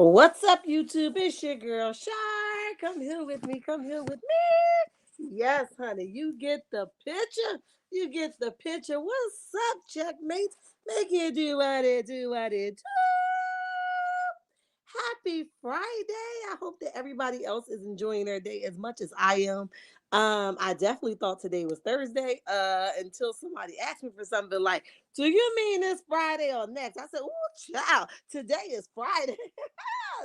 What's up, YouTube? It's your girl, Shy. Come here with me. Come here with me. Yes, honey. You get the picture. You get the picture. What's up, checkmates? Make it do what it do, what it do. Happy Friday. I hope that everybody else is enjoying their day as much as I am. I definitely thought today was Thursday, until somebody asked me for something like, do you mean this Friday or next? I said, oh, child, today is Friday.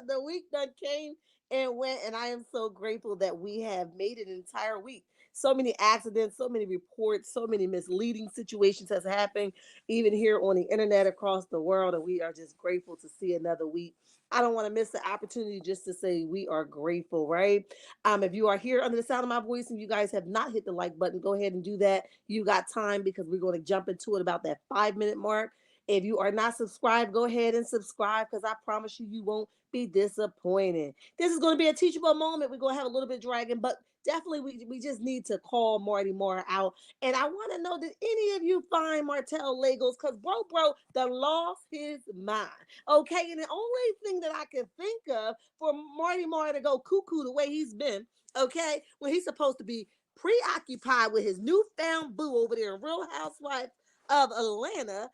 The week that came and went, and I am so grateful that we have made it an entire week. So many accidents, so many reports, so many misleading situations has happened, even here on the internet across the world, and we are just grateful to see another week. I don't want to miss the opportunity just to say we are grateful, right? If you are here under the sound of my voice and you guys have not hit the like button, go ahead and do that. You got time because we're going to jump into it about that 5 minute mark. If you are not subscribed, go ahead and subscribe because I promise you, you won't be disappointed. This is going to be a teachable moment. We're going to have a little bit dragging, but definitely we just need to call Marty Moore out. And I want to know, did any of you find Martell Legos? Because bro, the lost his mind. Okay, and the only thing that I can think of for Marty Moore to go cuckoo the way he's been, okay, when he's supposed to be preoccupied with his newfound boo over there in Real Housewives of Atlanta,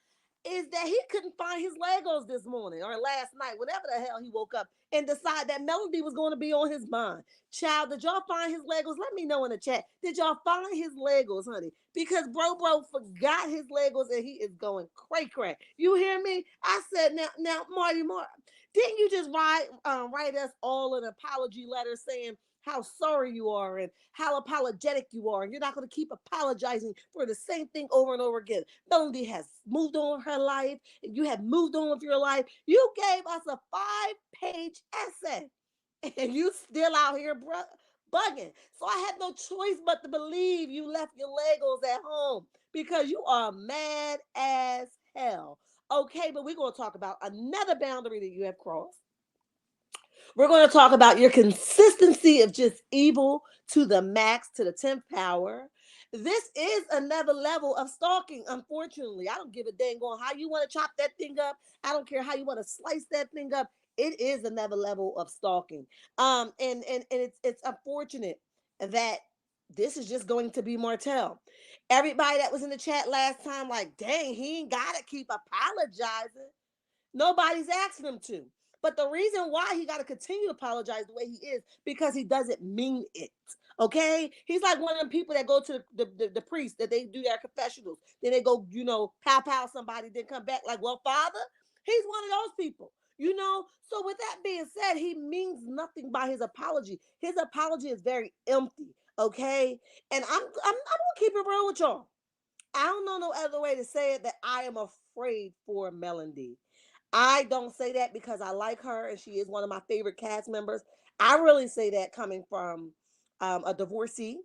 is that he couldn't find his Legos this morning or last night, whatever the hell he woke up and decided that Melody was going to be on his mind. Child, did y'all find his Legos? Let me know in the chat. Did y'all find his Legos, honey? Because bro forgot his Legos and he is going cray. You hear me? I said, now, Marty, didn't you just write us all an apology letter saying how sorry you are and how apologetic you are, and you're not going to keep apologizing for the same thing over and over again? Melody has moved on with her life, and you have moved on with your life. You gave us a 5-page essay, and you still out here, bugging. So I had no choice but to believe you left your Legos at home because you are mad as hell. Okay, but we're going to talk about another boundary that you have crossed. We're going to talk about your consistency of just evil to the max, to the 10th power. This is another level of stalking, unfortunately. I don't give a dang on how you want to chop that thing up. I don't care how you want to slice that thing up. It is another level of stalking. And it's unfortunate that this is just going to be Martell. Everybody that was in the chat last time, like, dang, he ain't gotta keep apologizing. Nobody's asking him to. But the reason why he got to continue to apologize the way he is because he doesn't mean it. Okay, he's like one of them people that go to the priest that they do their confessionals. Then they go, pow somebody, then come back like, well, Father, he's one of those people. So with that being said, he means nothing by his apology. His apology is very empty. Okay, and I'm gonna keep it real with y'all. I don't know no other way to say it that I am afraid for Melody. I don't say that because I like her and she is one of my favorite cast members. I really say that coming from a divorcee,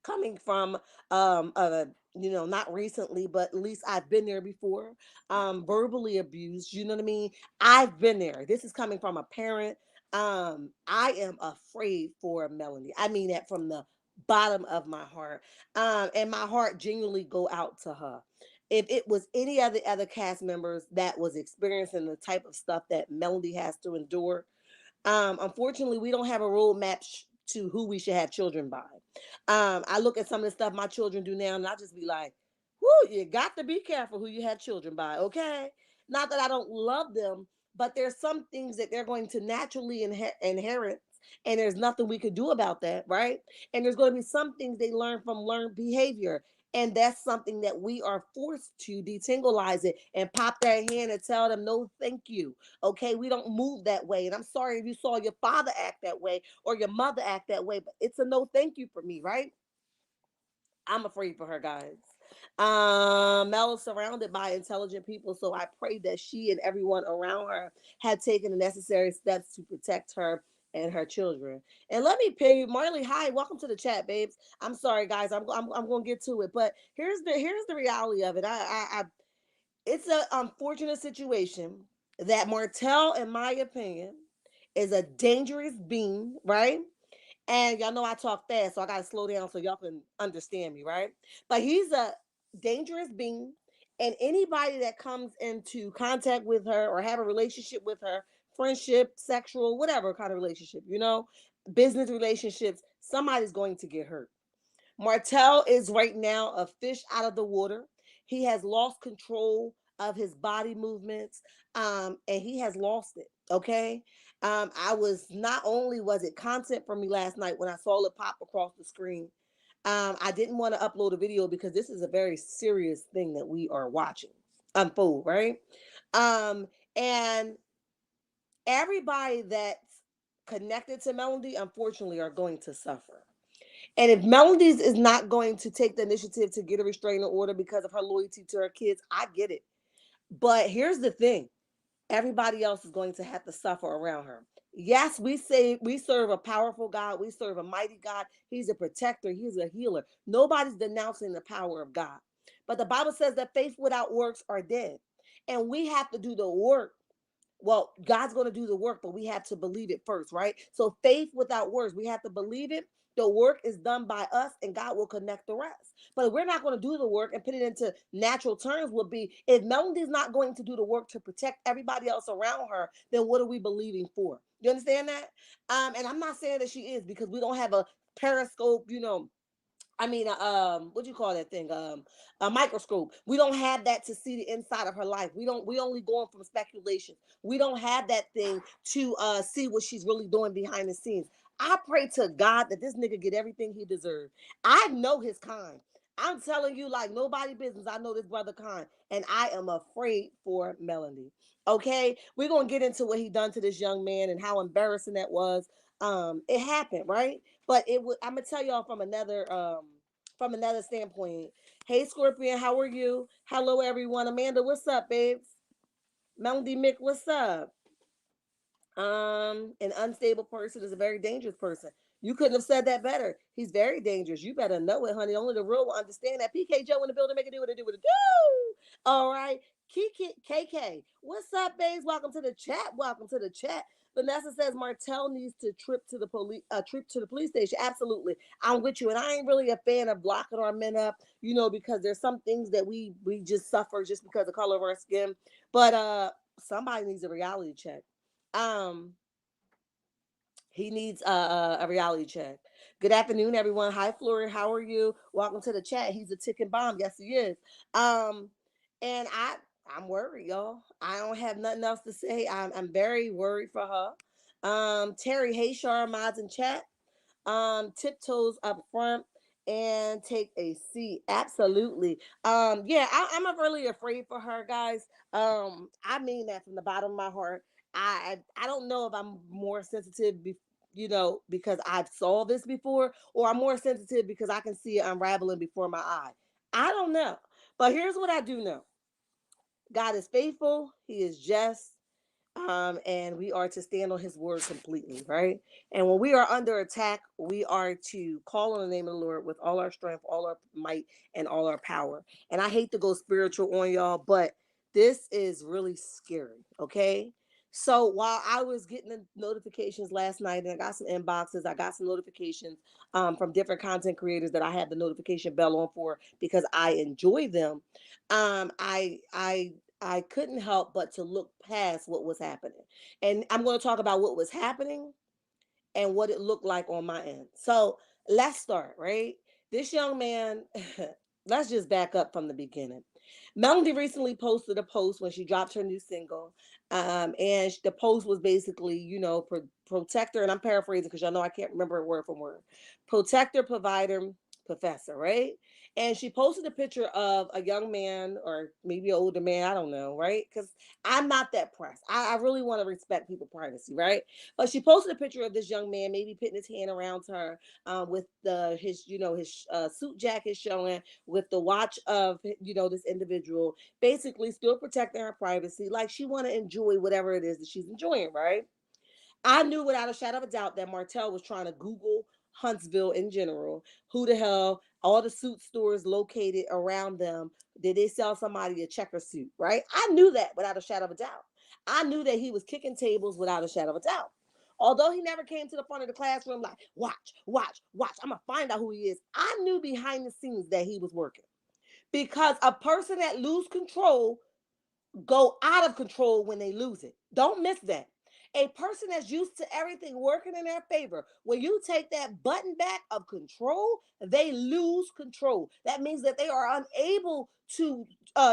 coming from not recently, but at least I've been there before. Verbally abused, you know what I mean? I've been there. This is coming from a parent. I am afraid for Melanie. I mean that from the bottom of my heart. And my heart genuinely go out to her. If it was any other cast members that was experiencing the type of stuff that Melody has to endure, unfortunately, we don't have a roadmap to who we should have children by. I look at some of the stuff my children do now, and I just be like, "Whoo, you got to be careful who you have children by." Okay, not that I don't love them, but there's some things that they're going to naturally inherit, and there's nothing we could do about that, right? And there's going to be some things they learn from learned behavior. And that's something that we are forced to detanglize it and pop their hand and tell them, no, thank you. Okay, we don't move that way. And I'm sorry if you saw your father act that way or your mother act that way, but it's a no thank you for me, right? I'm afraid for her, guys. Mel is surrounded by intelligent people, so I pray that she and everyone around her had taken the necessary steps to protect her and her children. And let me pay you, Marley. Hi, welcome to the chat, babes. I'm sorry, guys. I'm going to get to it, but here's the reality of it. I it's an unfortunate situation that Martell, in my opinion, is a dangerous being, right? And y'all know I talk fast, so I gotta slow down so y'all can understand me, right? But he's a dangerous being, and anybody that comes into contact with her or have a relationship with her friendship, sexual, whatever kind of relationship, business relationships, somebody's going to get hurt. Martell is right now a fish out of the water. He has lost control of his body movements, and he has lost it. Okay. I was not only was it content for me last night when I saw it pop across the screen. I didn't want to upload a video because this is a very serious thing that we are watching unfold, right? And everybody that's connected to Melody, unfortunately, are going to suffer. And if Melody's is not going to take the initiative to get a restraining order because of her loyalty to her kids, I get it. But here's the thing: everybody else is going to have to suffer around her. Yes, we say we serve a powerful God, we serve a mighty God. He's a protector, he's a healer. Nobody's denouncing the power of God. But the Bible says that faith without works are dead. And we have to do the work. Well, God's going to do the work, but we have to believe it first, right? So faith without works, we have to believe it. The work is done by us, and God will connect the rest. But if we're not going to do the work and put it into natural terms, would be if Melody's not going to do the work to protect everybody else around her, then what are we believing for? You understand that? And I'm not saying that she is, because we don't have a periscope, what do you call that thing? A microscope. We don't have that to see the inside of her life. We only going from speculation. We don't have that thing to see what she's really doing behind the scenes. I pray to God that this nigga get everything he deserves. I know his kind. I'm telling you, like nobody business. I know this brother kind, and I am afraid for Melanie. Okay, we're gonna get into what he done to this young man and how embarrassing that was. It happened, right? But it would. I'm gonna tell y'all from another standpoint. Hey, Scorpion, how are you? Hello, everyone. Amanda, what's up, babes? Melody Mick, what's up? An unstable person is a very dangerous person. You couldn't have said that better. He's very dangerous. You better know it, honey. Only the real will understand that. PK Joe in the building, make it do what it do, what it do. All right. Kiki KK, what's up, babes? Welcome to the chat. Welcome to the chat. Vanessa says Martell needs to trip to the police station. Absolutely. I'm with you. And I ain't really a fan of blocking our men up, because there's some things that we just suffer just because of the color of our skin. But somebody needs a reality check. Um, he needs a reality check. Good afternoon, everyone. Hi, Flora. How are you? Welcome to the chat. He's a ticking bomb. Yes, he is. Um, and I'm worried, y'all. I don't have nothing else to say. I'm very worried for her. Terry, hey, Shar, mods in chat. Tiptoes up front and take a seat. Absolutely. Yeah, I'm really afraid for her, guys. I mean that from the bottom of my heart. I don't know if I'm more sensitive because I've saw this before, or I'm more sensitive because I can see it unraveling before my eye. I don't know. But here's what I do know. God is faithful, he is just, and we are to stand on his word completely, right? And when we are under attack, we are to call on the name of the Lord with all our strength, all our might, and all our power. And I hate to go spiritual on y'all, but this is really scary, okay? So while I was getting the notifications last night, and I got some inboxes, I got some notifications from different content creators that I had the notification bell on for because I enjoy them. I couldn't help but to look past what was happening. And I'm going to talk about what was happening and what it looked like on my end. So let's start, right? This young man, let's just back up from the beginning. Melody recently posted a post when she dropped her new single. And the post was basically, protector, and I'm paraphrasing because y'all know I can't remember it word for word. Protector, provider, professor, right? And she posted a picture of a young man or maybe an older man, I don't know, right? Because I'm not that pressed. I really want to respect people's privacy, right? But she posted a picture of this young man, maybe putting his hand around her, with his suit jacket showing, with the watch of this individual, basically still protecting her privacy, like she want to enjoy whatever it is that she's enjoying, right? I knew without a shadow of a doubt that Martell was trying to Google Huntsville in general. Who the hell? All the suit stores located around them. Did they sell somebody a checker suit? Right? I knew that without a shadow of a doubt. I knew that he was kicking tables without a shadow of a doubt. Although he never came to the front of the classroom like, watch, watch, watch, I'm going to find out who he is. I knew behind the scenes that he was working. Because a person that lose control go out of control when they lose it. Don't miss that. A person that's used to everything working in their favor, when you take that button back of control, they lose control. That means that they are unable to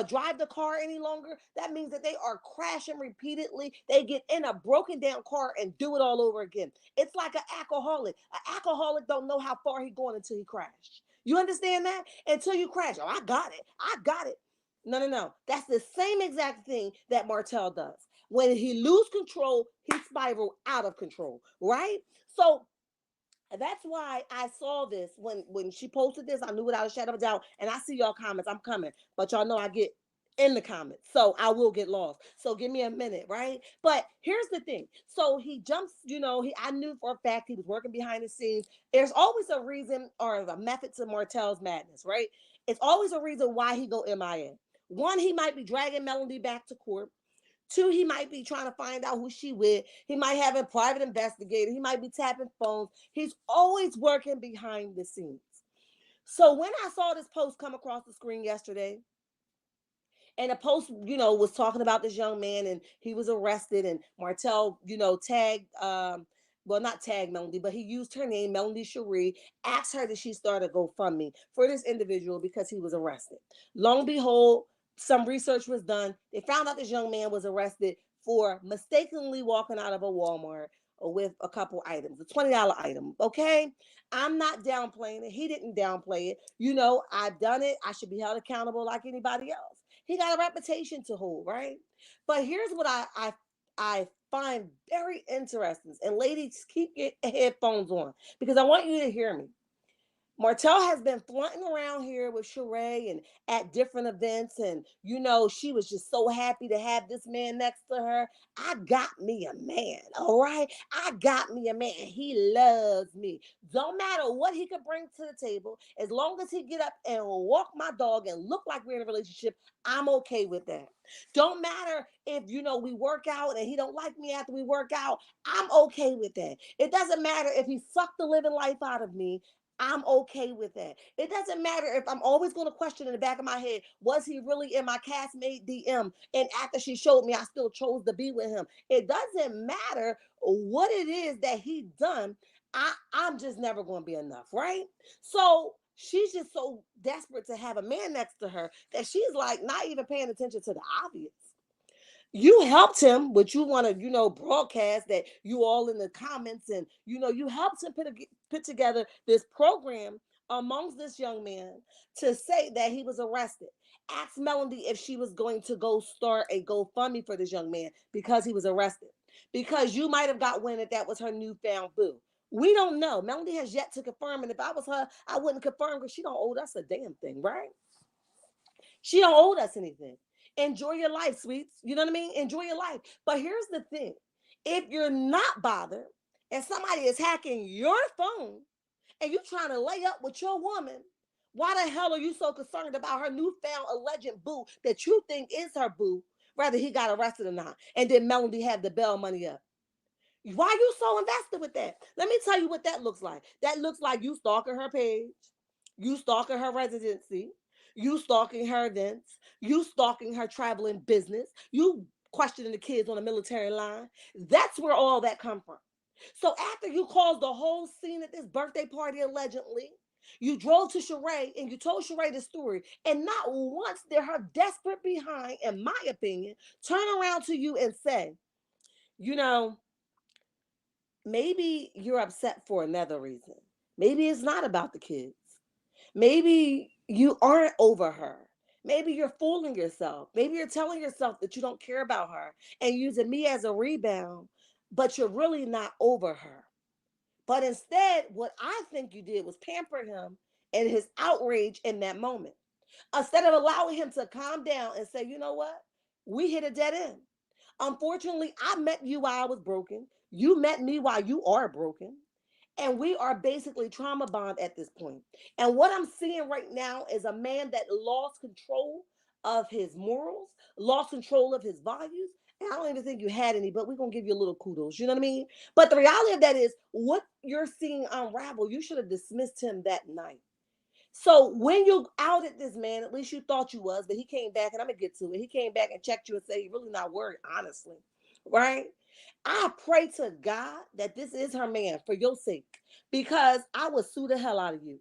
drive the car any longer. That means that they are crashing repeatedly. They get in a broken down car and do it all over again. It's like an alcoholic. An alcoholic don't know how far he's going until he crashed. You understand that? Until you crash. Oh, I got it. I got it. No, no, no. That's the same exact thing that Martell does. When he lose control, he spiral out of control, right? So that's why I saw this when she posted this. I knew without a shadow of a doubt. And I see y'all comments. I'm coming, but y'all know I get in the comments, so I will get lost. So give me a minute, right? But here's the thing. So he jumps. I knew for a fact he was working behind the scenes. There's always a reason or a method to Martell's madness, right? It's always a reason why he go MIA. One, he might be dragging Melody back to court. Two, he might be trying to find out who she with. He might have a private investigator. He might be tapping phones. He's always working behind the scenes. So when I saw this post come across the screen yesterday, and the post, was talking about this young man and he was arrested, and Martell, tagged, well, not tagged Melody, but he used her name, Melody Cherie, asked her that she start a GoFundMe for this individual because he was arrested. Long and behold, some research was done. They found out this young man was arrested for mistakenly walking out of a Walmart with a couple items, a $20 item. Okay. I'm not downplaying it. He didn't downplay it. I've done it. I should be held accountable like anybody else. He got a reputation to hold, right? But here's what I find very interesting. And ladies, keep your headphones on because I want you to hear me. Martell has been flaunting around here with Sheree and at different events. And, she was just so happy to have this man next to her. I got me a man, all right? I got me a man. He loves me. Don't matter what he could bring to the table. As long as he get up and walk my dog and look like we're in a relationship, I'm okay with that. Don't matter if, we work out and he don't like me after we work out. I'm okay with that. It doesn't matter if he sucked the living life out of me. I'm okay with that. It doesn't matter if I'm always going to question in the back of my head, was he really in my castmate DM? And after she showed me, I still chose to be with him. It doesn't matter what it is that he done. I'm just never going to be enough, right? So she's just so desperate to have a man next to her that she's like not even paying attention to the obvious. You helped him, which you want to, broadcast that you all in the comments, and you helped him put together this program amongst this young man to say that he was arrested. Asked Melody if she was going to go start a GoFundMe for this young man because he was arrested. Because you might have got wind that was her newfound boo. We don't know. Melody has yet to confirm, and if I was her, I wouldn't confirm because she don't owe us a damn thing, right? She don't owe us anything. Enjoy your life, sweets. You know what I mean? Enjoy your life. But here's the thing. If you're not bothered and somebody is hacking your phone and you're trying to lay up with your woman, why the hell are you so concerned about her newfound alleged boo that you think is her boo, whether he got arrested or not? And then Melody had the bail money up. Why are you so invested with that? Let me tell you what that looks like. That looks like you stalking her page, you stalking her residency, you stalking her events, you stalking her traveling business, you questioning the kids on the military line. That's where all that come from. So after you caused the whole scene at this birthday party allegedly, you drove to Sheree and you told Sheree the story, and not once did her desperate behind, in my opinion, turn around to you and say, you know, maybe you're upset for another reason. Maybe it's not about the kids. Maybe you aren't over her. Maybe you're fooling yourself. Maybe you're telling yourself that you don't care about her and using me as a rebound, but you're really not over her. But instead, what I think you did was pamper him and his outrage in that moment. Instead of allowing him to calm down and say, you know what? We hit a dead end. Unfortunately, I met you while I was broken. You met me while you are broken. And we are basically trauma bond at this point. And what I'm seeing right now is a man that lost control of his morals, lost control of his values. And I don't even think you had any, but we're going to give you a little kudos. You know what I mean? But the reality of that is what you're seeing unravel, you should have dismissed him that night. So when you outed this man, at least you thought you was, but he came back, and I'm gonna get to it. He came back and checked you and said, "You're really not worried, honestly, right?" I pray to God that this is her man for your sake, because I would sue the hell out of you.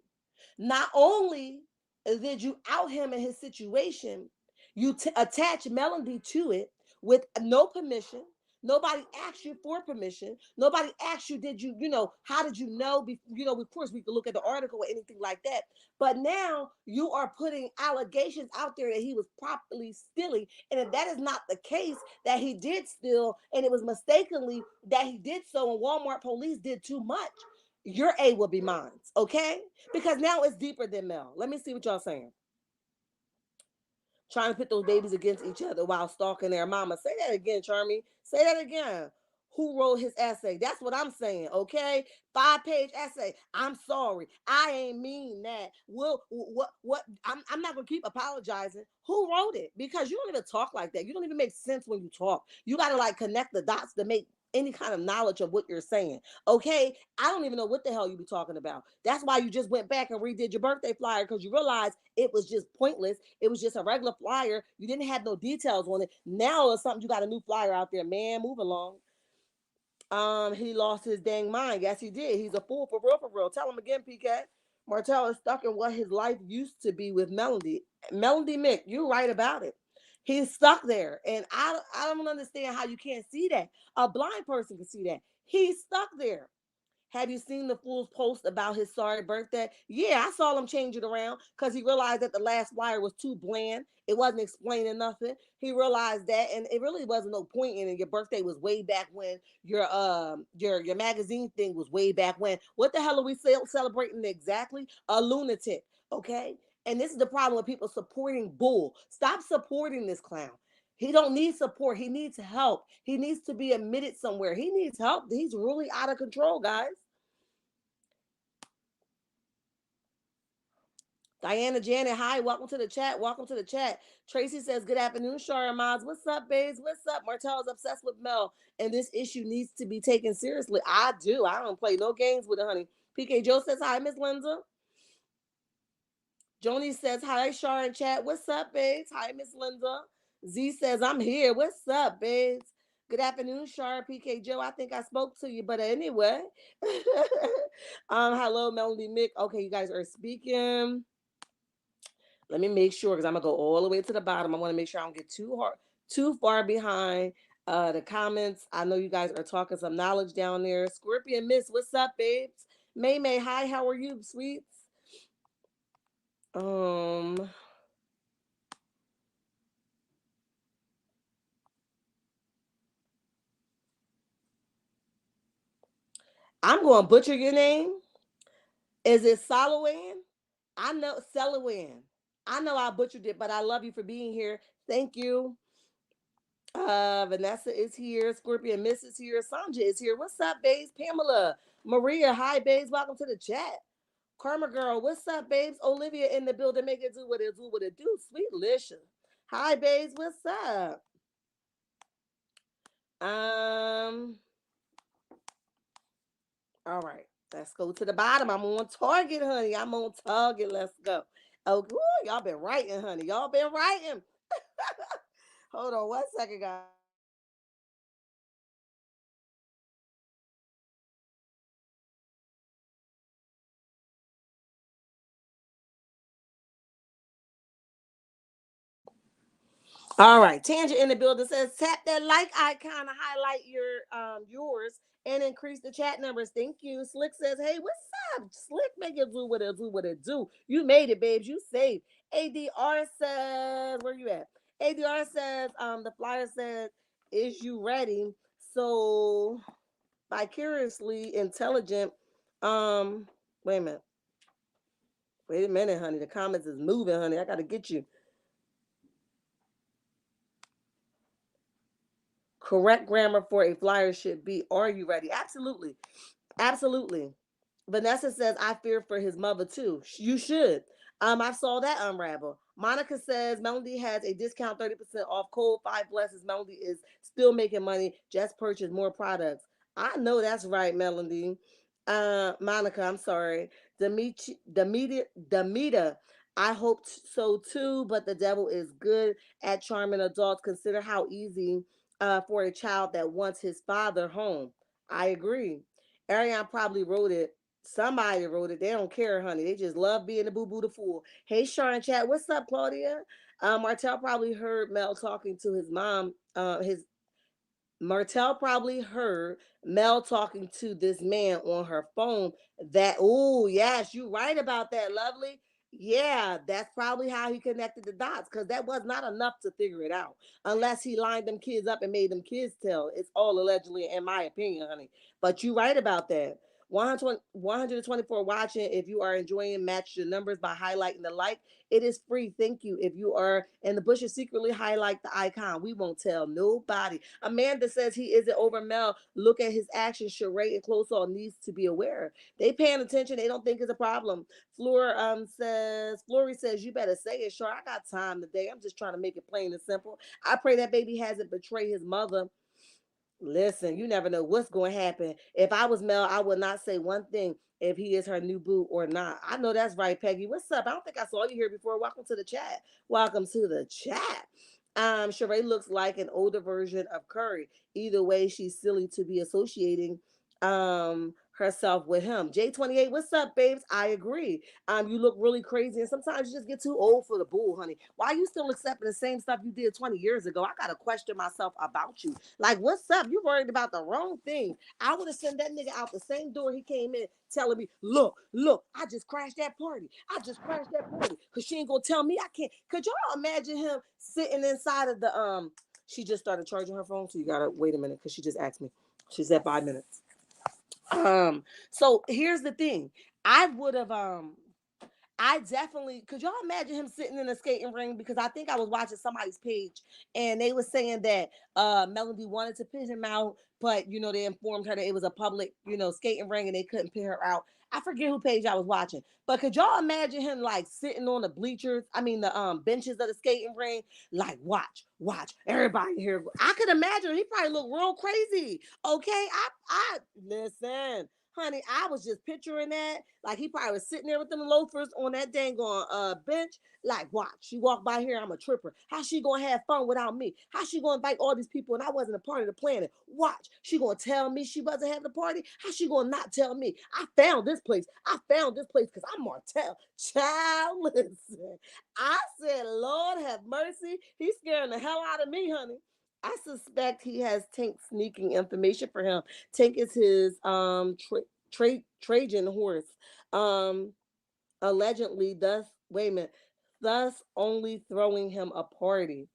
Not only did you out him in his situation, you attach Melody to it with no permission. Nobody asked you for permission. Nobody asked you, did you, how did you know? Of course, we could look at the article or anything like that. But now you are putting allegations out there that he was properly stealing. And if that is not the case, that he did steal and it was mistakenly that he did so, and Walmart police did too much, your A will be mine, okay? Because now it's deeper than Mel. Let me see what y'all saying. Trying to put those babies against each other while stalking their mama. Say that again, Charmy. Say that again. Who wrote his essay? That's what I'm saying, okay? 5-page essay. I'm sorry. I ain't mean that. What? I'm not gonna keep apologizing. Who wrote it? Because you don't even talk like that. You don't even make sense when you talk. You gotta like connect the dots to make any kind of knowledge of what you're saying. Okay, I don't even know what the hell you be talking about. That's why you just went back and redid your birthday flyer, because you realized it was just pointless. It was just a regular flyer. You didn't have no details on it. Now it's something, you got a new flyer out there, man. Move along. He lost his dang mind. Yes, he did. He's a fool for real, for real. Tell him again, PK. Martell is stuck in what his life used to be with Melody. Melody Mick, you're right about it. He's stuck there. And I don't understand how you can't see that. A blind person can see that. He's stuck there. Have you seen the fool's post about his sorry birthday? Yeah, I saw him change it around because he realized that the last flyer was too bland. It wasn't explaining nothing. He realized that, and it really wasn't no point in it. Your birthday was way back when. Your magazine thing was way back when. What the hell are we celebrating exactly? A lunatic, okay? And this is the problem with people supporting bull. Stop supporting this clown. He don't need support. He needs help. He needs to be admitted somewhere. He needs help. He's really out of control, guys. Diana Janet, hi, welcome to the chat. Welcome to the chat. Tracy says, good afternoon, Shara Miles. What's up, babes? What's up? Martell is obsessed with Mel, and this issue needs to be taken seriously. I do. I don't play no games with it, honey. PK Joe says, hi, Miss Linda. Joni says, hi, Shara in chat. What's up, babes? Hi, Miss Linda. Z says, I'm here. What's up, babes? Good afternoon, Shara, PK Joe. I think I spoke to you, but anyway. Hello, Melody Mick. Okay, you guys are speaking. Let me make sure, because I'm gonna go all the way to the bottom. I want to make sure I don't get too far behind the comments. I know you guys are talking some knowledge down there. Scorpion Miss, what's up, babes? May May, hi, how are you, sweets? Um, I'm gonna butcher your name. Is it Salawan? I know Salawan. I know I butchered it, but I love you for being here. Thank you. Vanessa is here. Scorpion Miss is here. Sanja is here. What's up, babes? Pamela, Maria, hi, babes. Welcome to the chat. Karma girl, what's up, babes? Olivia in the building. Make it do what it do. Sweet Lisha. Hi, babes. What's up? Um, all right. Let's go to the bottom. I'm on target, honey. I'm on target. Let's go. Oh, ooh, y'all been writing, honey. Y'all been writing. Hold on 1 second, guys. All right, Tangent in the building says tap that like icon to highlight yours and increase the chat numbers. Thank you. Slick says, hey, what's up? Slick, make it do what it do, what it do. You made it, babes. You saved. ADR says, where you at? ADR says, the flyer says, is you ready? So vicariously intelligent. Um, wait a minute. Wait a minute, honey. The comments is moving, honey. I gotta get you. Correct grammar for a flyer should be, are you ready? Absolutely. Absolutely. Vanessa says, I fear for his mother too. You should. I saw that unravel. Monica says Melody has a discount 30% off code 5 blesses. Melody is still making money. Just purchase more products. I know that's right, Melody. Monica, I'm sorry. Demita, I hope so too, but the devil is good at charming adults. Consider how easy for a child that wants his father home. I agree. Ariane probably wrote it. Somebody wrote it. They don't care, honey. They just love being the boo boo the fool. Hey, Sharon chat. What's up, Claudia? Martell probably heard Mel talking to his mom, his Martell probably heard Mel talking to this man on her phone. That, oh, yes, you right about that, lovely. Yeah, that's probably how he connected the dots because that was not enough to figure it out unless he lined them kids up and made them kids tell. It's all allegedly, in my opinion, honey. But you right about that. 124 watching. If you are enjoying, match your numbers by highlighting the like. It is free. Thank you. If you are in the bushes, secretly highlight the icon. We won't tell nobody. Amanda says he isn't over Mel. Look at his actions. Sheree and Close All needs to be aware. They paying attention. They don't think it's a problem. Flory says, you better say it. Sure, I got time today. I'm just trying to make it plain and simple. I pray that baby hasn't betrayed his mother. Listen, you never know what's going to happen. If I was Mel, I would not say one thing if he is her new boo or not. I know that's right, Peggy. What's up? I don't think I saw you here before. Welcome to the chat. Welcome to the chat. Sheree looks like an older version of Curry. Either way, she's silly to be associating herself with him. J28, what's up, babes? I agree. You look really crazy, and sometimes you just get too old for the bull, honey. Why are you still accepting the same stuff you did 20 years ago? I gotta question myself about you. Like, what's up? You worried about the wrong thing. I would have sent that nigga out the same door he came in, telling me, look, I just crashed that party. I just crashed that party. Cause she ain't gonna tell me I can't. Could y'all imagine him sitting inside of the she just started charging her phone, so you gotta wait a minute because she just asked me. She said 5 minutes. So here's the thing. I would have I definitely could y'all imagine him sitting in a skating ring because I think I was watching somebody's page and they were saying that Melody wanted to pin him out, but they informed her that it was a public, skating ring and they couldn't pin her out. I forget who page I was watching, but could y'all imagine him like sitting on the bleachers? I mean the benches of the skating ring, like watch everybody here. I could imagine he probably looked real crazy. Okay, I listen, honey, I was just picturing that. Like he probably was sitting there with them loafers on that dang on bench. Like, watch, she walked by here, I'm a tripper. How she gonna have fun without me? How she gonna invite all these people and I wasn't a part of the planning? Watch, she gonna tell me she wasn't having a party? How she gonna not tell me? I found this place. I found this place because I'm Martell. Child, listen. I said, Lord have mercy. He's scaring the hell out of me, honey. I suspect he has Tank sneaking information for him. Tank is his Trajan horse. Um, allegedly, thus, wait a minute, thus only throwing him a party.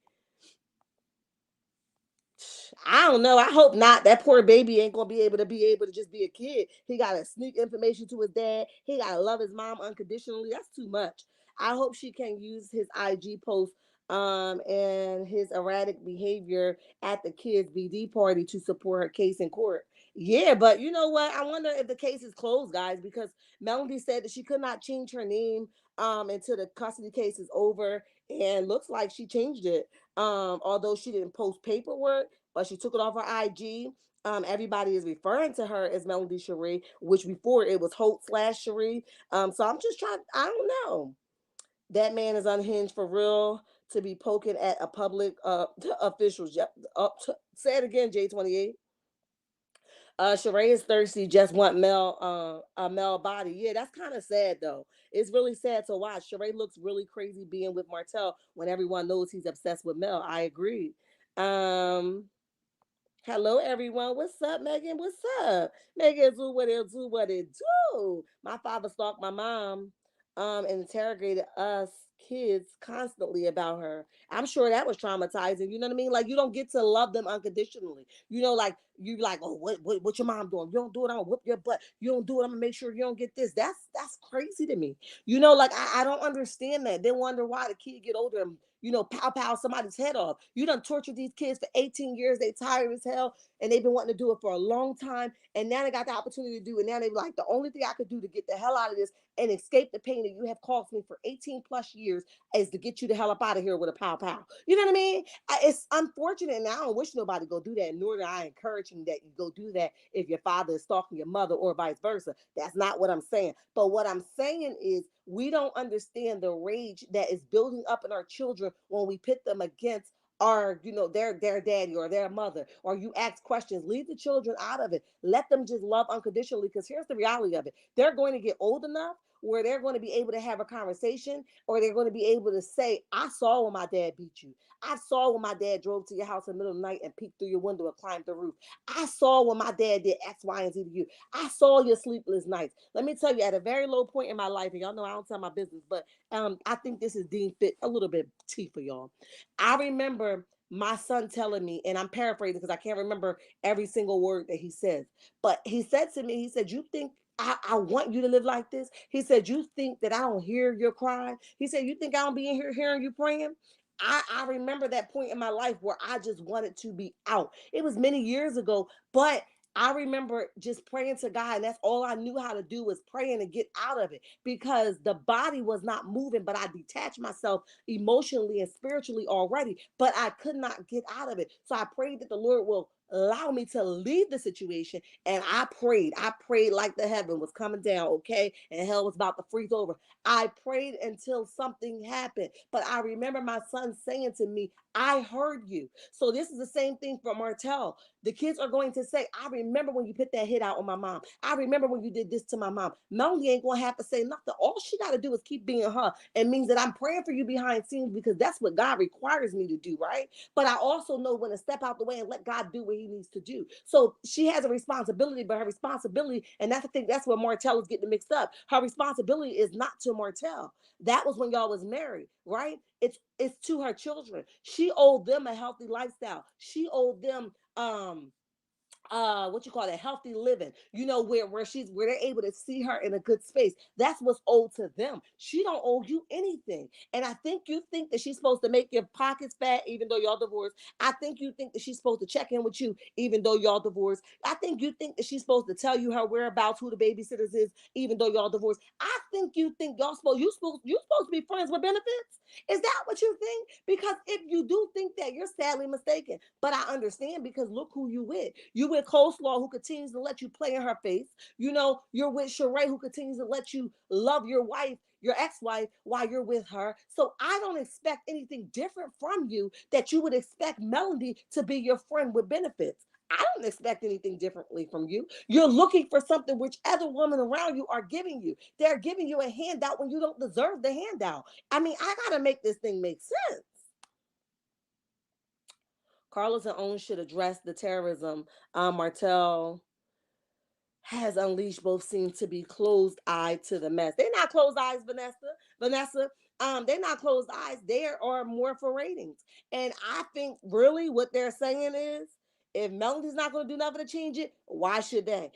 I don't know. I hope not. That poor baby ain't gonna be able to just be a kid. He gotta sneak information to his dad. He gotta love his mom unconditionally. That's too much. I hope she can use his IG post and his erratic behavior at the kids' BD party to support her case in court. Yeah, but you know what? I wonder if the case is closed, guys, because Melody said that she could not change her name until the custody case is over, and looks like she changed it. Although she didn't post paperwork, but she took it off her IG. Everybody is referring to her as Melody Cherie, which before it was Holt/Cherie. So I'm just trying. I don't know. That man is unhinged for real to be poking at a public official. Say it again, J28. Sheree is thirsty, just want a male body. Yeah, that's kind of sad though. It's really sad to watch. Sheree looks really crazy being with Martell when everyone knows he's obsessed with Mel. I agree. Um, Hello, everyone. What's up, Megan? What's up? Megan, do what it do. My father stalked my mom, and interrogated us kids constantly about her. I'm sure that was traumatizing. You know what I mean? Like you don't get to love them unconditionally. Like you like, oh, what your mom doing? You don't do it, I'm gonna whoop your butt. You don't do it, I'm gonna make sure you don't get this. That's crazy to me. Like I don't understand that. They wonder why the kid get older and pow somebody's head off. You done tortured these kids for 18 years. They tired as hell and they've been wanting to do it for a long time. And now they got the opportunity to do it. Now they like, the only thing I could do to get the hell out of this and escape the pain that you have caused me for 18 plus years is to get you the hell up out of here with a pow pow. You know what I mean? It's unfortunate, and I don't wish nobody go do that, nor do I encouraging that you go do that if your father is stalking your mother or vice versa. That's not what I'm saying. But what I'm saying is we don't understand the rage that is building up in our children when we pit them against are, their daddy or their mother, or you ask questions, leave the children out of it. Let them just love unconditionally, because here's the reality of it. They're going to get old enough where they're going to be able to have a conversation, or they're going to be able to say, I saw when my dad beat you. I saw when my dad drove to your house in the middle of the night and peeked through your window and climbed the roof. I saw when my dad did X, Y, and Z to you. I saw your sleepless nights. Let me tell you, at a very low point in my life, and y'all know I don't tell my business, but I think this is deemed fit a little bit tea for y'all. I remember my son telling me, and I'm paraphrasing because I can't remember every single word that he says, but he said to me, he said, you think I want you to live like this? He said, you think that I don't hear your cry? He said, you think I don't be in here hearing you praying? I remember that point in my life where I just wanted to be out. It was many years ago, but I remember just praying to God, and that's all I knew how to do was praying to get out of it, because the body was not moving, but I detached myself emotionally and spiritually already, but I could not get out of it. So I prayed that the Lord will allow me to leave the situation. And I prayed like the heaven was coming down, okay, and hell was about to freeze over. I prayed until something happened. But I remember my son saying to me, I heard you. So this is the same thing for Martell. The kids are going to say, I remember when you put that hit out on my mom. I remember when you did this to my mom. Melanie ain't going to have to say nothing. All she got to do is keep being her. It means that I'm praying for you behind scenes, because that's what God requires me to do, right? But I also know when to step out the way and let God do what he needs to do. So she has a responsibility, but her responsibility, and that's the thing, that's where Martell is getting mixed up. Her responsibility is not to Martell. That was when y'all was married, right? It's to her children. She owed them a healthy lifestyle. She owed them what you call it, healthy living, where they're able to see her in a good space. That's what's owed to them. She don't owe you anything. And I think you think that she's supposed to make your pockets fat even though y'all divorced. I think you think that she's supposed to check in with you even though y'all divorced. I think you think that she's supposed to tell you her whereabouts, who the babysitters is, even though y'all divorced. I think you think you supposed to be friends with benefits. Is that what you think? Because if you do think that, you're sadly mistaken. But I understand, because look who you with. You with Coleslaw, who continues to let you play in her face. You're with Sheree, who continues to let you love your wife, your ex-wife, while you're with her. So I don't expect anything different from you that you would expect Melody to be your friend with benefits. I don't expect anything differently from you. You're looking for something which other women around you are giving you. They're giving you a handout when you don't deserve the handout. I mean, I gotta make this thing make sense. Carlos and Owen should address the terrorism. Martell has unleashed both seem to be closed eyed to the mess. They're not closed eyes, Vanessa. Vanessa, they're not closed eyes. They are more for ratings. And I think really what they're saying is, if Melody's not going to do nothing to change it, why should they?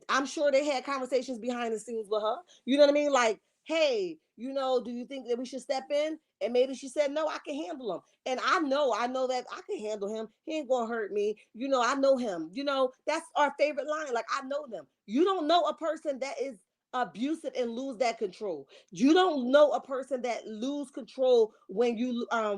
I'm sure they had conversations behind the scenes with her. You know what I mean? Like, hey, do you think that we should step in? And maybe she said, no, I can handle him. And I know that I can handle him. He ain't gonna hurt me. I know him. That's our favorite line. Like, I know them. You don't know a person that is abusive and lose that control. You don't know a person that lose control when you are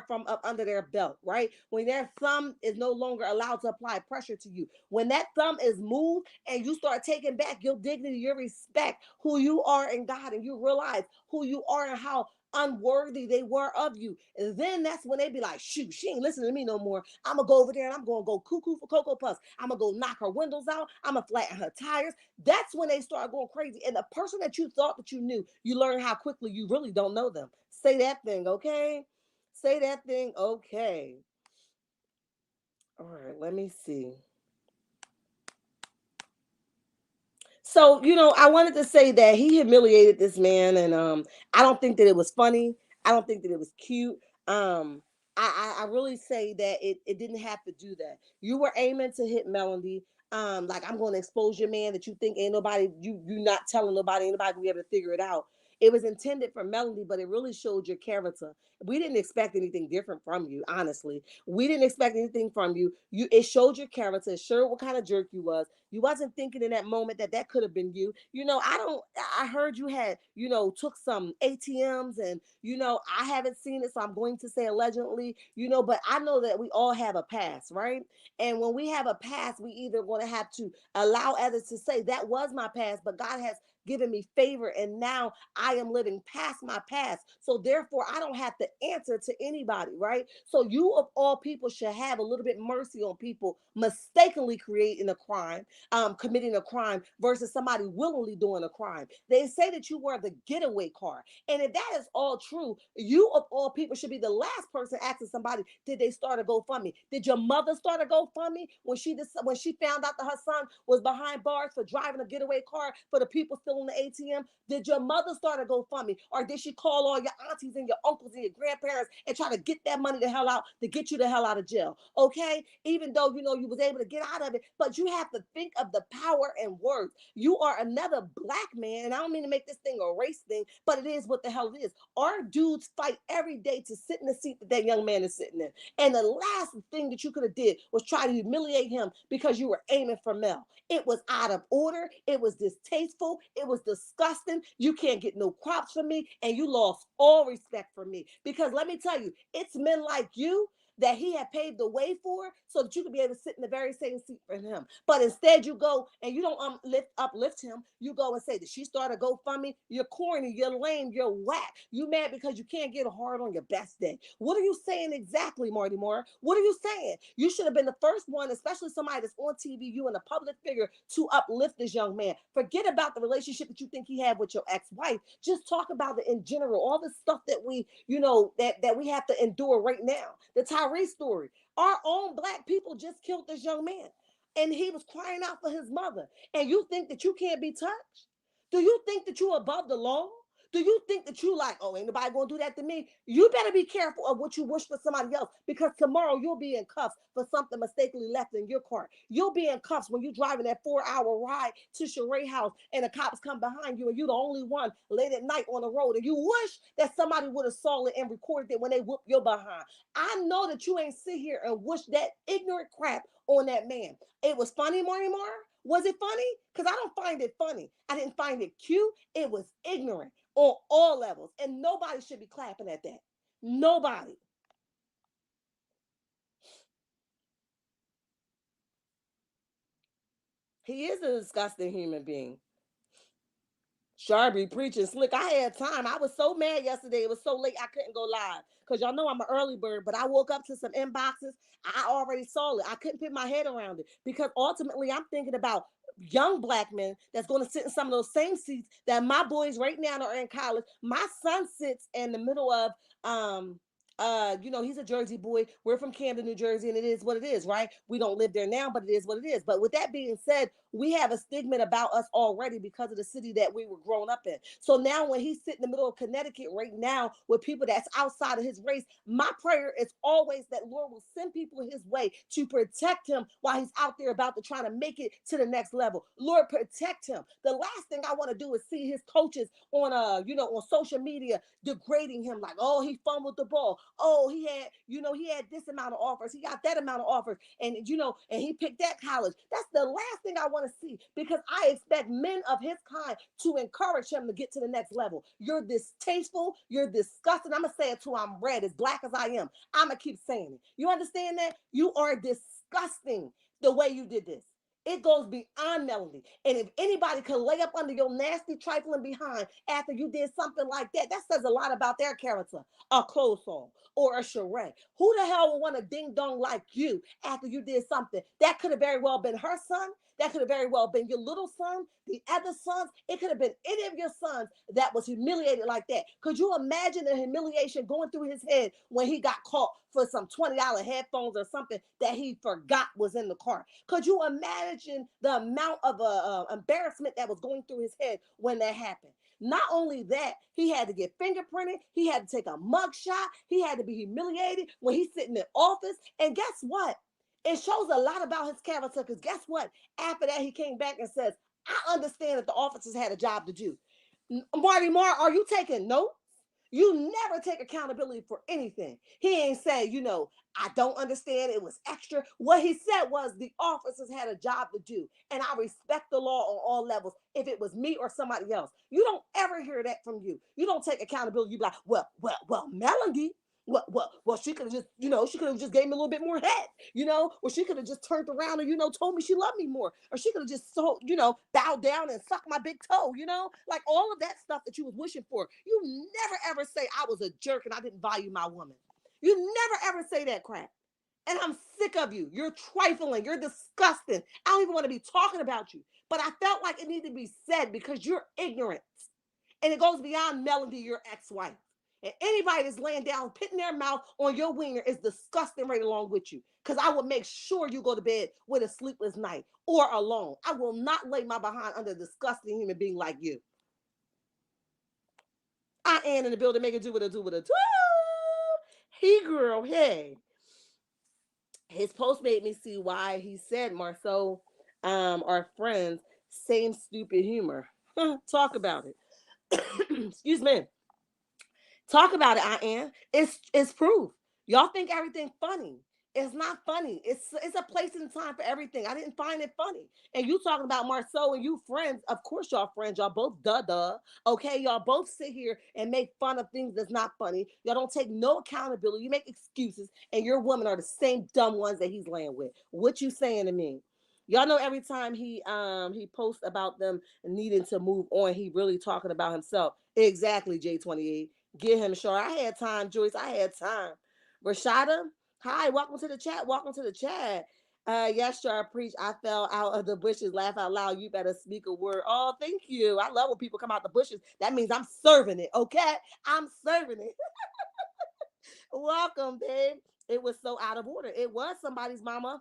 from up under their belt, right? When their thumb is no longer allowed to apply pressure to you. When that thumb is moved and you start taking back your dignity, your respect, who you are in God, and you realize who you are and how unworthy they were of you. And then that's when they be like, shoot, she ain't listening to me no more. I'm gonna go over there and I'm gonna go cuckoo for Cocoa Puffs. I'm gonna go knock her windows out. I'm gonna flatten her tires. That's when they start going crazy. And the person that you thought that you knew, you learn how quickly you really don't know them. Say that thing, okay? Say that thing, okay. All right, let me see. So, I wanted to say that he humiliated this man, and I don't think that it was funny. I don't think that it was cute. Um, I really say that it didn't have to do that. You were aiming to hit Melody. Like, I'm going to expose your man that you think ain't nobody. You not telling nobody. Ain't nobody gonna be able to figure it out. It was intended for Melody, but it really showed your character. We didn't expect anything different from you, honestly. We didn't expect anything from you. It showed your character. It showed what kind of jerk you was. You wasn't thinking in that moment that that could have been you. I don't. I heard you had, took some ATMs, and I haven't seen it, so I'm going to say allegedly. But I know that we all have a past, right? And when we have a past, we either going to have to allow others to say that was my past, but God has given me favor, and now I am living past my past. So therefore, I don't have to answer to anybody, right? So you of all people should have a little bit mercy on people mistakenly creating a crime, committing a crime versus somebody willingly doing a crime. They say that you were the getaway car. And if that is all true, you of all people should be the last person asking somebody, did they start a GoFundMe? Did your mother start a GoFundMe when she found out that her son was behind bars for driving a getaway car for the people still in the ATM? Did your mother start a GoFundMe? Or did she call all your aunties and your uncles and your grandparents and try to get that money the hell out to get you the hell out of jail? Okay? Even though you was able to get out of it, but you have to think of the power and words. You are another black man, and I don't mean to make this thing a race thing, but it is what the hell it is. Our dudes fight every day to sit in the seat that young man is sitting in. And the last thing that you could have did was try to humiliate him because you were aiming for Mel. It was out of order. It was distasteful. It was disgusting. You can't get no crops from me, and you lost all respect for me. Because let me tell you, it's men like you that he had paved the way for so that you could be able to sit in the very same seat for him. But instead you go and you don't uplift him. You go and say, did she start a GoFundMe? You're corny, you're lame, you're whack. You mad because you can't get hard on your best day. What are you saying exactly, Marty Moore? What are you saying? You should have been the first one, especially somebody that's on TV, you and a public figure, to uplift this young man. Forget about the relationship that you think he had with your ex-wife. Just talk about it in general. All the stuff that that we have to endure right now. The Tyrese story. Our own black people just killed this young man, and he was crying out for his mother. And you think that you can't be touched? Do you think that you're above the law? Do you think that you like, oh, ain't nobody gonna do that to me? You better be careful of what you wish for somebody else, because tomorrow you'll be in cuffs for something mistakenly left in your car. You'll be in cuffs when you're driving that 4-hour ride to Sheree house and the cops come behind you and you're the only one late at night on the road, and you wish that somebody would have saw it and recorded it when they whoop your behind. I know that you ain't sit here and wish that ignorant crap on that man. It was funny, Marty Moore. Was it funny? Because I don't find it funny. I didn't find it cute. It was ignorant on all levels. And nobody should be clapping at that. Nobody. He is a disgusting human being. Sharby preaching slick. I had time. I was so mad yesterday. It was so late I couldn't go live. Because y'all know I'm an early bird, but I woke up to some inboxes. I already saw it. I couldn't put my head around it. Because ultimately I'm thinking about young black men that's going to sit in some of those same seats that my boys right now are in college. My son sits in the middle of he's a Jersey boy. We're from Camden, New Jersey, and it is what it is, right? We don't live there now, but it is what it is. But with that being said, we have a stigma about us already because of the city that we were grown up in. So now when he's sitting in the middle of Connecticut right now with people that's outside of his race, my prayer is always that Lord will send people his way to protect him while he's out there about to try to make it to the next level. Lord, protect him. The last thing I want to do is see his coaches on on social media degrading him, like, oh, he fumbled the ball. Oh, he had this amount of offers. He got that amount of offers. And and he picked that college. That's the last thing I want to see, because I expect men of his kind to encourage him to get to the next level. You're distasteful. You're disgusting. I'm going to say it till I'm red, as black as I am. I'm going to keep saying it. You understand that? You are disgusting the way you did this. It goes beyond Melody. And if anybody could lay up under your nasty trifling behind after you did something like that, that says a lot about their character. A clothes song or a charade. Who the hell would want a ding dong like you after you did something? That could have very well been her son. That could have very well been your little son, the other sons. It could have been any of your sons that was humiliated like that. Could you imagine the humiliation going through his head when he got caught for some $20 headphones or something that he forgot was in the car? Could you imagine the amount of embarrassment that was going through his head when that happened? Not only that, he had to get fingerprinted. He had to take a mug shot. He had to be humiliated when he's sitting in office. And guess what? It shows a lot about his character, because guess what? After that, he came back and says, I understand that the officers had a job to do. Marty Moore, are you taking notes? You never take accountability for anything. He ain't say, I don't understand. It was extra. What he said was the officers had a job to do, and I respect the law on all levels. If it was me or somebody else, you don't ever hear that from you. You don't take accountability. You be like, well, Melody. Well, she could have just, she could have just gave me a little bit more head, or she could have just turned around and, told me she loved me more, or she could have just, bowed down and sucked my big toe, like all of that stuff that you was wishing for. You never ever say I was a jerk and I didn't value my woman. You never ever say that crap. And I'm sick of you. You're trifling. You're disgusting. I don't even want to be talking about you. But I felt like it needed to be said because you're ignorant. And it goes beyond Melody, your ex-wife. And anybody that's laying down, putting their mouth on your wiener is disgusting right along with you. Because I will make sure you go to bed with a sleepless night or alone. I will not lay my behind under a disgusting human being like you. I am in the building, make it do what it do what it do. He girl, hey. His post made me see why he said Marceau are friends, same stupid humor. Talk about it. Excuse me. Talk about it, I am. It's proof. Y'all think everything funny. It's not funny. It's a place and time for everything. I didn't find it funny. And you talking about Marceau and you friends. Of course y'all friends. Y'all both duh. Okay, y'all both sit here and make fun of things that's not funny. Y'all don't take no accountability. You make excuses, and your women are the same dumb ones that he's laying with. What you saying to me? Y'all know every time he posts about them needing to move on, he really talking about himself. Exactly, J28. Get him, sure. I had time, Joyce. I had time. Rashada, hi, welcome to the chat. Welcome to the chat. Yes, sure. I preach. I fell out of the bushes. Laugh out loud. You better speak a word. Oh, thank you. I love when people come out the bushes. That means I'm serving it. Okay, I'm serving it. Welcome, babe. It was so out of order. It was somebody's mama.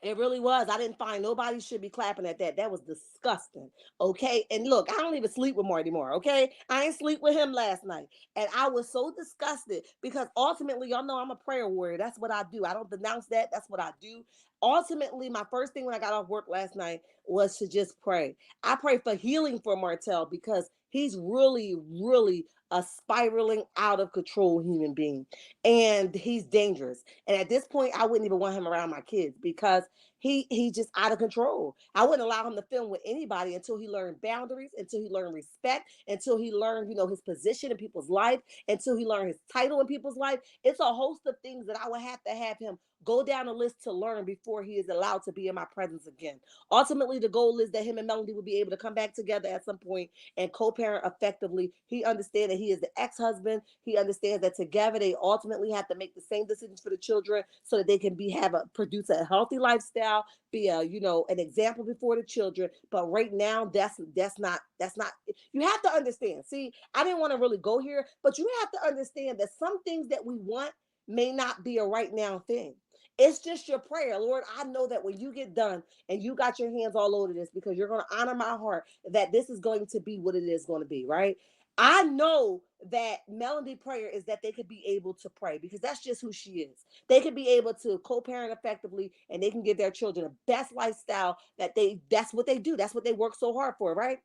It really was. I didn't find nobody should be clapping at that. That was disgusting. Okay. And look, I don't even sleep with Marty anymore. Okay. I ain't sleep with him last night. And I was so disgusted because ultimately, y'all know I'm a prayer warrior. That's what I do. I don't denounce that. That's what I do. Ultimately, my first thing when I got off work last night was to just pray. I pray for healing for Martell because he's really a spiraling out of control human being. And he's dangerous. And at this point, I wouldn't even want him around my kids because he's just out of control. I wouldn't allow him to film with anybody until he learned boundaries, until he learned respect, until he learned, his position in people's life, until he learned his title in people's life. It's a host of things that I would have to have him go down a list to learn before he is allowed to be in my presence again. Ultimately, the goal is that him and Melody will be able to come back together at some point and co-parent effectively. He understands that he is the ex-husband. He understands that together they ultimately have to make the same decisions for the children so that they can produce a healthy lifestyle, be an example before the children. But right now, that's not. You have to understand. See, I didn't want to really go here, but you have to understand that some things that we want may not be a right now thing. It's just your prayer. Lord, I know that when you get done and you got your hands all over this because you're going to honor my heart, that this is going to be what it is going to be, right? I know that Melody prayer is that they could be able to pray because that's just who she is. They could be able to co-parent effectively and they can give their children the best lifestyle that's what they do. That's what they work so hard for, right?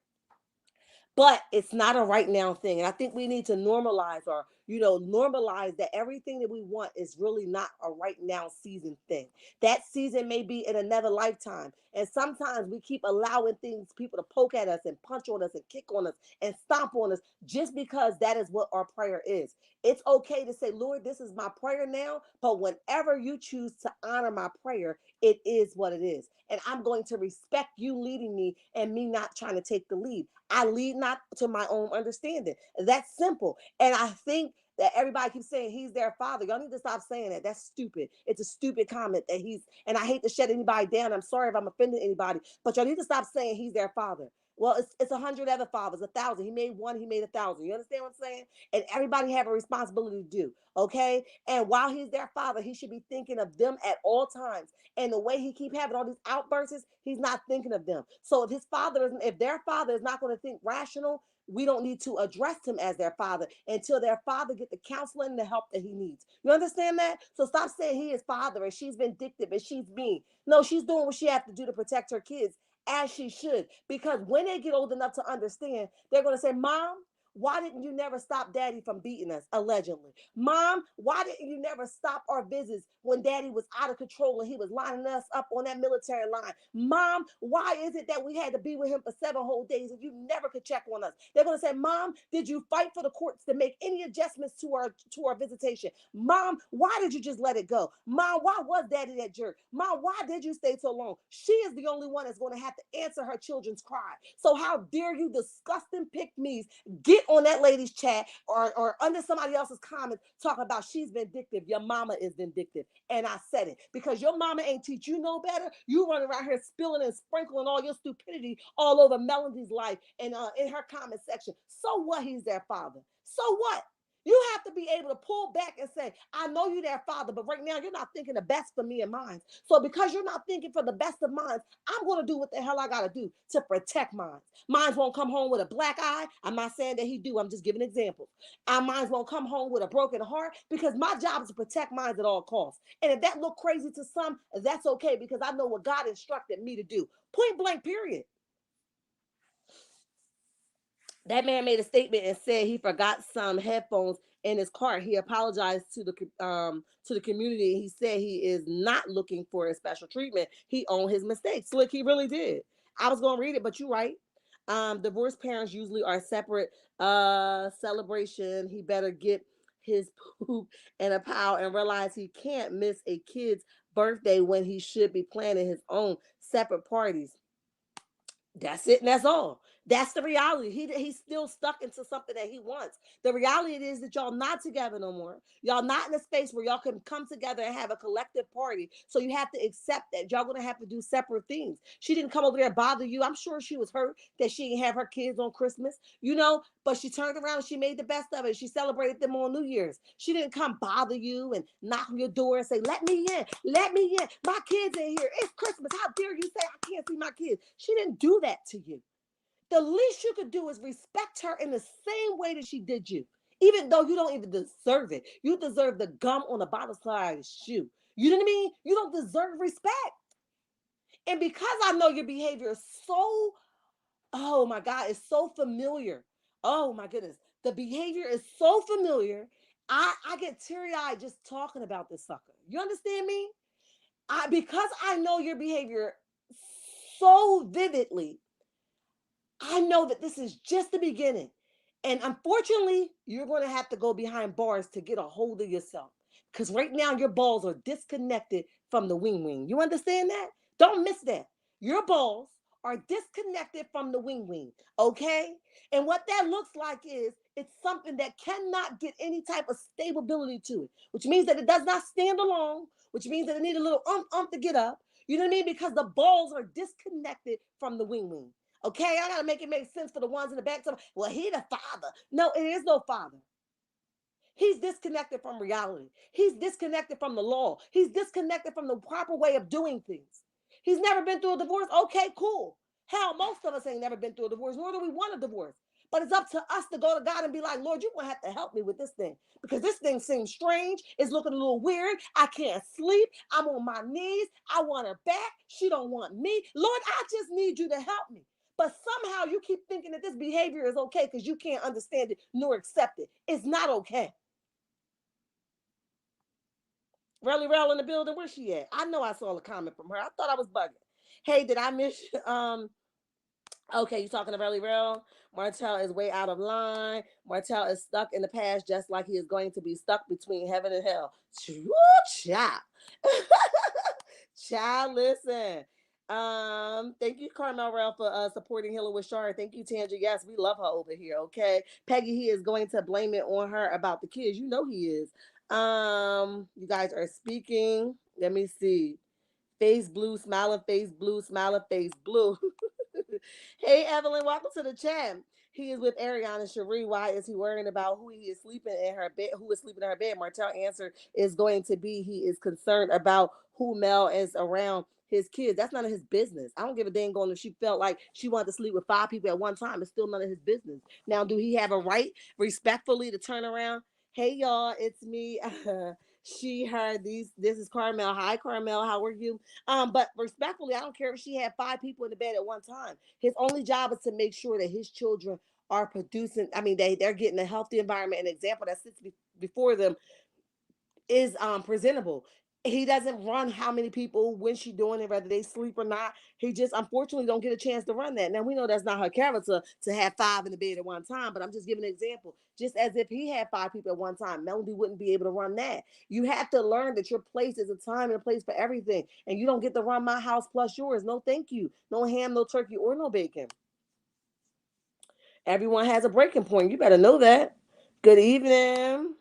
But it's not a right now thing. And I think we need to normalize that everything that we want is really not a right now season thing. That season may be in another lifetime. And sometimes we keep allowing people to poke at us and punch on us and kick on us and stomp on us just because that is what our prayer is. It's okay to say, Lord, this is my prayer now. But whenever you choose to honor my prayer, it is what it is. And I'm going to respect you leading me and me not trying to take the lead. I lead not to my own understanding. That's simple. And I think that everybody keeps saying he's their father. Y'all need to stop saying that. That's stupid. It's a stupid comment and I hate to shut anybody down. I'm sorry if I'm offending anybody, but y'all need to stop saying he's their father. Well, it's 100 other fathers, 1,000. He made one, he made 1,000. You understand what I'm saying? And everybody have a responsibility to do, okay? And while he's their father, he should be thinking of them at all times. And the way he keep having all these outbursts, he's not thinking of them. So if their father is not going to think rational, we don't need to address him as their father until their father get the counseling and the help that he needs. You understand that? So stop saying he is father and she's vindictive and she's mean. No, she's doing what she has to do to protect her kids as she should. Because when they get old enough to understand, they're going to say, Mom, why didn't you never stop daddy from beating us, allegedly? Mom, why didn't you never stop our visits when daddy was out of control and he was lining us up on that military line? Mom, why is it that we had to be with him for 7 whole days and you never could check on us? They're going to say, Mom, did you fight for the courts to make any adjustments to our visitation? Mom, why did you just let it go? Mom, why was daddy that jerk? Mom, why did you stay so long? She is the only one that's going to have to answer her children's cry. So how dare you disgusting pick me's get on that lady's chat or under somebody else's comments talking about she's vindictive. Your mama is vindictive. And I said it because your mama ain't teach you no better. You run around here spilling and sprinkling all your stupidity all over Melody's life and in her comment section. So what? He's their father. So what? You have to be able to pull back and say, I know you're their father, but right now you're not thinking the best for me and mine. So because you're not thinking for the best of mine, I'm going to do what the hell I got to do to protect mine. Mine won't come home with a black eye. I'm not saying that he do. I'm just giving examples. Our minds won't come home with a broken heart because my job is to protect mine at all costs. And if that look crazy to some, that's okay because I know what God instructed me to do. Point blank, period. That man made a statement and said he forgot some headphones in his car. He apologized to the community. He said he is not looking for a special treatment. He owned his mistakes. Look, he really did. I was gonna read it, but you're right. Divorced parents usually are separate celebration. He better get his poop in a pile and realize he can't miss a kid's birthday when he should be planning his own separate parties. That's it, and that's all. That's the reality. He's still stuck into something that he wants. The reality is that y'all not together no more. Y'all not in a space where y'all can come together and have a collective party. So you have to accept that y'all gonna have to do separate things. She didn't come over there and bother you. I'm sure she was hurt that she didn't have her kids on Christmas, but she turned around and she made the best of it. She celebrated them on New Year's. She didn't come bother you and knock on your door and say, let me in, let me in. My kids in here. It's Christmas. How dare you say I can't see my kids? She didn't do that to you. The least you could do is respect her in the same way that she did you, even though you don't even deserve it. You deserve the gum on the bottom side of the shoe. You know what I mean? You don't deserve respect. And because I know your behavior is so, oh my God, it's so familiar. Oh my goodness. The behavior is so familiar. I get teary-eyed just talking about this sucker. You understand me? Because I know your behavior so vividly, I know that this is just the beginning. And unfortunately, you're going to have to go behind bars to get a hold of yourself. Because right now, your balls are disconnected from the wing wing. You understand that? Don't miss that. Your balls are disconnected from the wing wing. Okay? And what that looks like is it's something that cannot get any type of stability to it, which means that it does not stand alone, which means that it needs a little to get up. You know what I mean? Because the balls are disconnected from the wing wing. Okay, I gotta make it make sense for the ones in the back. Well, he the father. No, it is no father. He's disconnected from reality. He's disconnected from the law. He's disconnected from the proper way of doing things. He's never been through a divorce. Okay, cool. Hell, most of us ain't never been through a divorce, nor do we want a divorce. But it's up to us to go to God and be like, Lord, you're going to have to help me with this thing because this thing seems strange. It's looking a little weird. I can't sleep. I'm on my knees. I want her back. She don't want me. Lord, I just need you to help me. But somehow you keep thinking that this behavior is okay because you can't understand it nor accept it. It's not okay. Relly Rel in the building. Where's she at? I know I saw a comment from her. I thought I was bugging. Hey, did I miss you? Okay, you talking to Relly Rel? Martell is way out of line. Martell is stuck in the past just like he is going to be stuck between heaven and hell. Child. Child, listen. Thank you, Carmel Rel, for supporting Healing with Char. Thank you, Tandra. Yes, we love her over here. Okay, Peggy, he is going to blame it on her about the kids. You know he is. You guys are speaking. Let me see. Face blue, smiling face blue. Hey, Evelyn, welcome to the chat. He is with Ariana and Cherie. Why is he worrying about who he is sleeping in her bed? Who is sleeping in her bed? Martell answer is going to be he is concerned about who Mel is around his kids. That's none of his business. I don't give a dang on if she felt like she wanted to sleep with 5 people at one time. It's still none of his business. Now, do he have a right, respectfully, to turn around? Hey, y'all, it's me. She, her, these. This is Carmel. Hi, Carmel. How are you? But respectfully, I don't care if she had 5 people in the bed at one time. His only job is to make sure that his children are producing, I mean, they're getting a healthy environment, an example that sits before them is presentable. He doesn't run how many people when she doing it, whether they sleep or not. He just unfortunately don't get a chance to run that. Now we know that's not her character to have five in the bed at one time, but I'm just giving an example. Just as if he had five people at one time, Melody wouldn't be able to run that. You have to learn that your place is a time and a place for everything, and you don't get to run my house plus yours. No, thank you. No ham, no turkey, or no bacon. Everyone has a breaking point. You better know that. Good evening.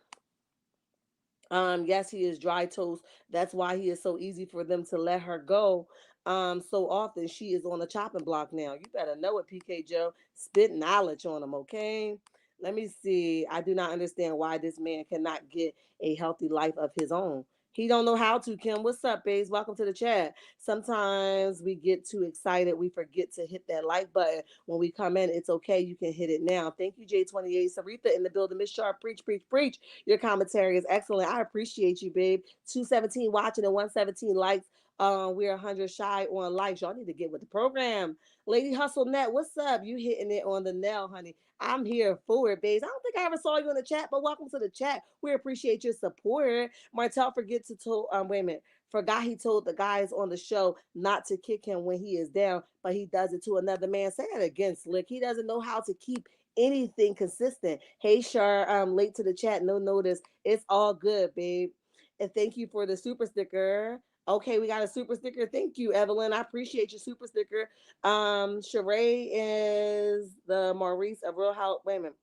Yes, he is dry toast. That's why he is so easy for them to let her go. So often she is on the chopping block now. You better know it, PK Joe. Spit knowledge on him, okay? Let me see. I do not understand why this man cannot get a healthy life of his own. He don't know how to, Kim. What's up, babes? Welcome to the chat. Sometimes we get too excited. We forget to hit that like button. When we come in, it's okay. You can hit it now. Thank you, J28. Saritha in the building. Miss Sharp, preach, preach, preach. Your commentary is excellent. I appreciate you, babe. 217 watching and 117 likes. We're 100 shy on likes. Y'all need to get with the program. Lady Hustle Net, what's up? You hitting it on the nail, honey. I'm here for it, babes. I don't think I ever saw you in the chat, but welcome to the chat. We appreciate your support. Martell forget to tell wait a minute. Forgot he told the guys on the show not to kick him when he is down, but he does it to another man. Say that again, Slick. He doesn't know how to keep anything consistent. Hey, Shar, late to the chat, no notice. It's all good, babe. And thank you for the super sticker. Okay, we got a super sticker. Thank you, Evelyn. I appreciate your super sticker. Sheree is the Maurice of Real House. Wait a minute.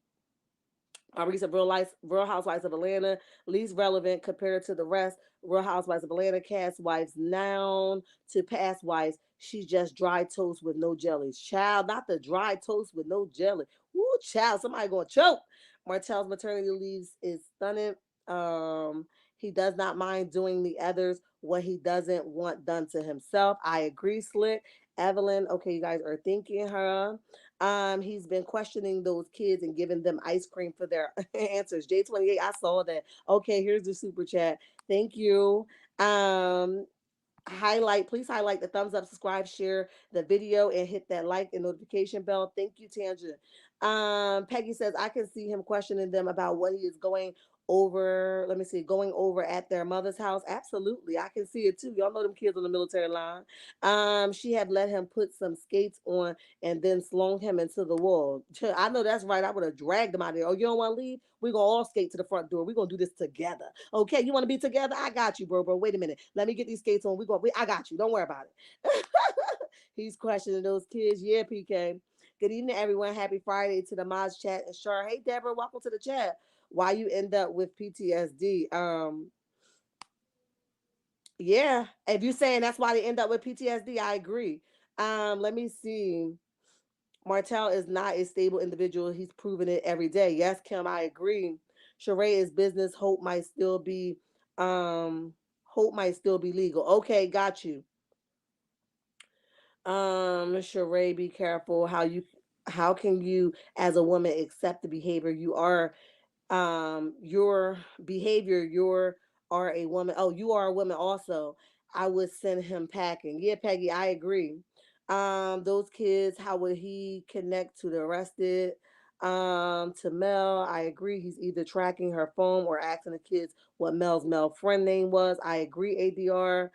Maurice of Real Housewives of Atlanta, least relevant compared to the rest. Real Housewives of Atlanta cast wives noun to past wives. She's just dry toast with no jellies. Child, not the dry toast with no jelly. Woo, child, somebody gonna choke. Martell's maternity leaves is stunning. He does not mind doing the others what he doesn't want done to himself. I agree, Slick. Evelyn, okay, you guys are thinking her. He's been questioning those kids and giving them ice cream for their answers. J28, I saw that. Okay, here's the super chat. Thank you. Um, please highlight the thumbs up, subscribe, share the video, and hit that like and notification bell. Thank you, Tangent. Peggy says I can see him questioning them about what he is going over. Let me see, going over at their mother's house. Absolutely, I can see it too. Y'all know them kids on the military line. She had let him put some skates on and then slung him into the wall. I know that's right. I would have dragged him out of there. Oh, you don't want to leave? We're gonna all skate to the front door. We're gonna do this together. Okay, you want to be together? I got you, bro. Wait a minute. Let me get these skates on. I got you. Don't worry about it. He's questioning those kids. Yeah, PK. Good evening, everyone. Happy Friday to the Moz chat and Shar. Hey, Deborah, welcome to the chat. Why you end up with PTSD? Yeah. If you're saying that's why they end up with PTSD, I agree. Let me see. Martell is not a stable individual. He's proven it every day. Yes, Kim, I agree. Sheree is business. Hope might still be legal. Okay, got you. Sheree, be careful how can you as a woman accept the behavior you are your behavior, you are a woman. Oh, you are a woman also. I would send him packing. Yeah, Peggy, I agree. Those kids, how would he connect to the arrested? To Mel, I agree. He's either tracking her phone or asking the kids what Mel friend name was. I agree, ADR.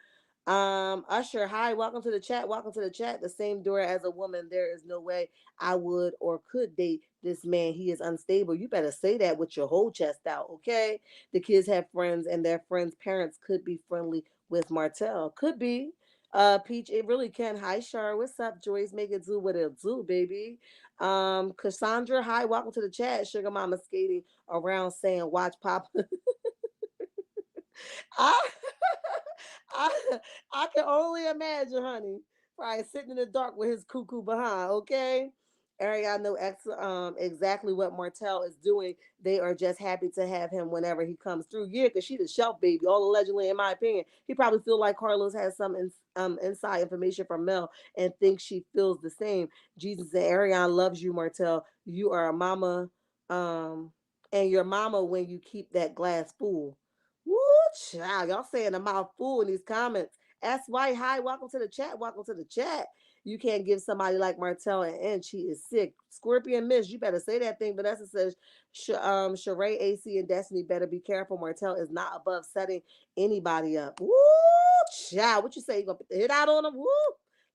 Usher, hi, welcome to the chat. Welcome to the chat. The same door as a woman. There is no way I would or could date this man. He is unstable. You better say that with your whole chest out, okay? The kids have friends, and their friends' parents could be friendly with Martell. Could be. Peach, it really can. Hi, Shar. What's up, Joyce? Make it do what it'll do, baby. Cassandra, hi, welcome to the chat. Sugar Mama skating around saying, watch Pop. I, I, I can only imagine, honey. Probably sitting in the dark with his cuckoo behind, okay? Ariana know exactly what Martell is doing. They are just happy to have him whenever he comes through. Yeah, because she the shelf baby. All allegedly, in my opinion, he probably feel like Carlos has some inside information from Mel and thinks she feels the same. Jesus and Ariana loves you, Martell. You are a mama, and your mama when you keep that glass full. Woo, child. Y'all saying a mouthful in these comments. S. White, hi, welcome to the chat. Welcome to the chat. You can't give somebody like Martell an inch. He is sick. Scorpion Miss, you better say that thing. Vanessa says, Sheree, AC, and Destiny better be careful. Martell is not above setting anybody up. Woo, child. What you say? You gonna put the hit out on him? Woo.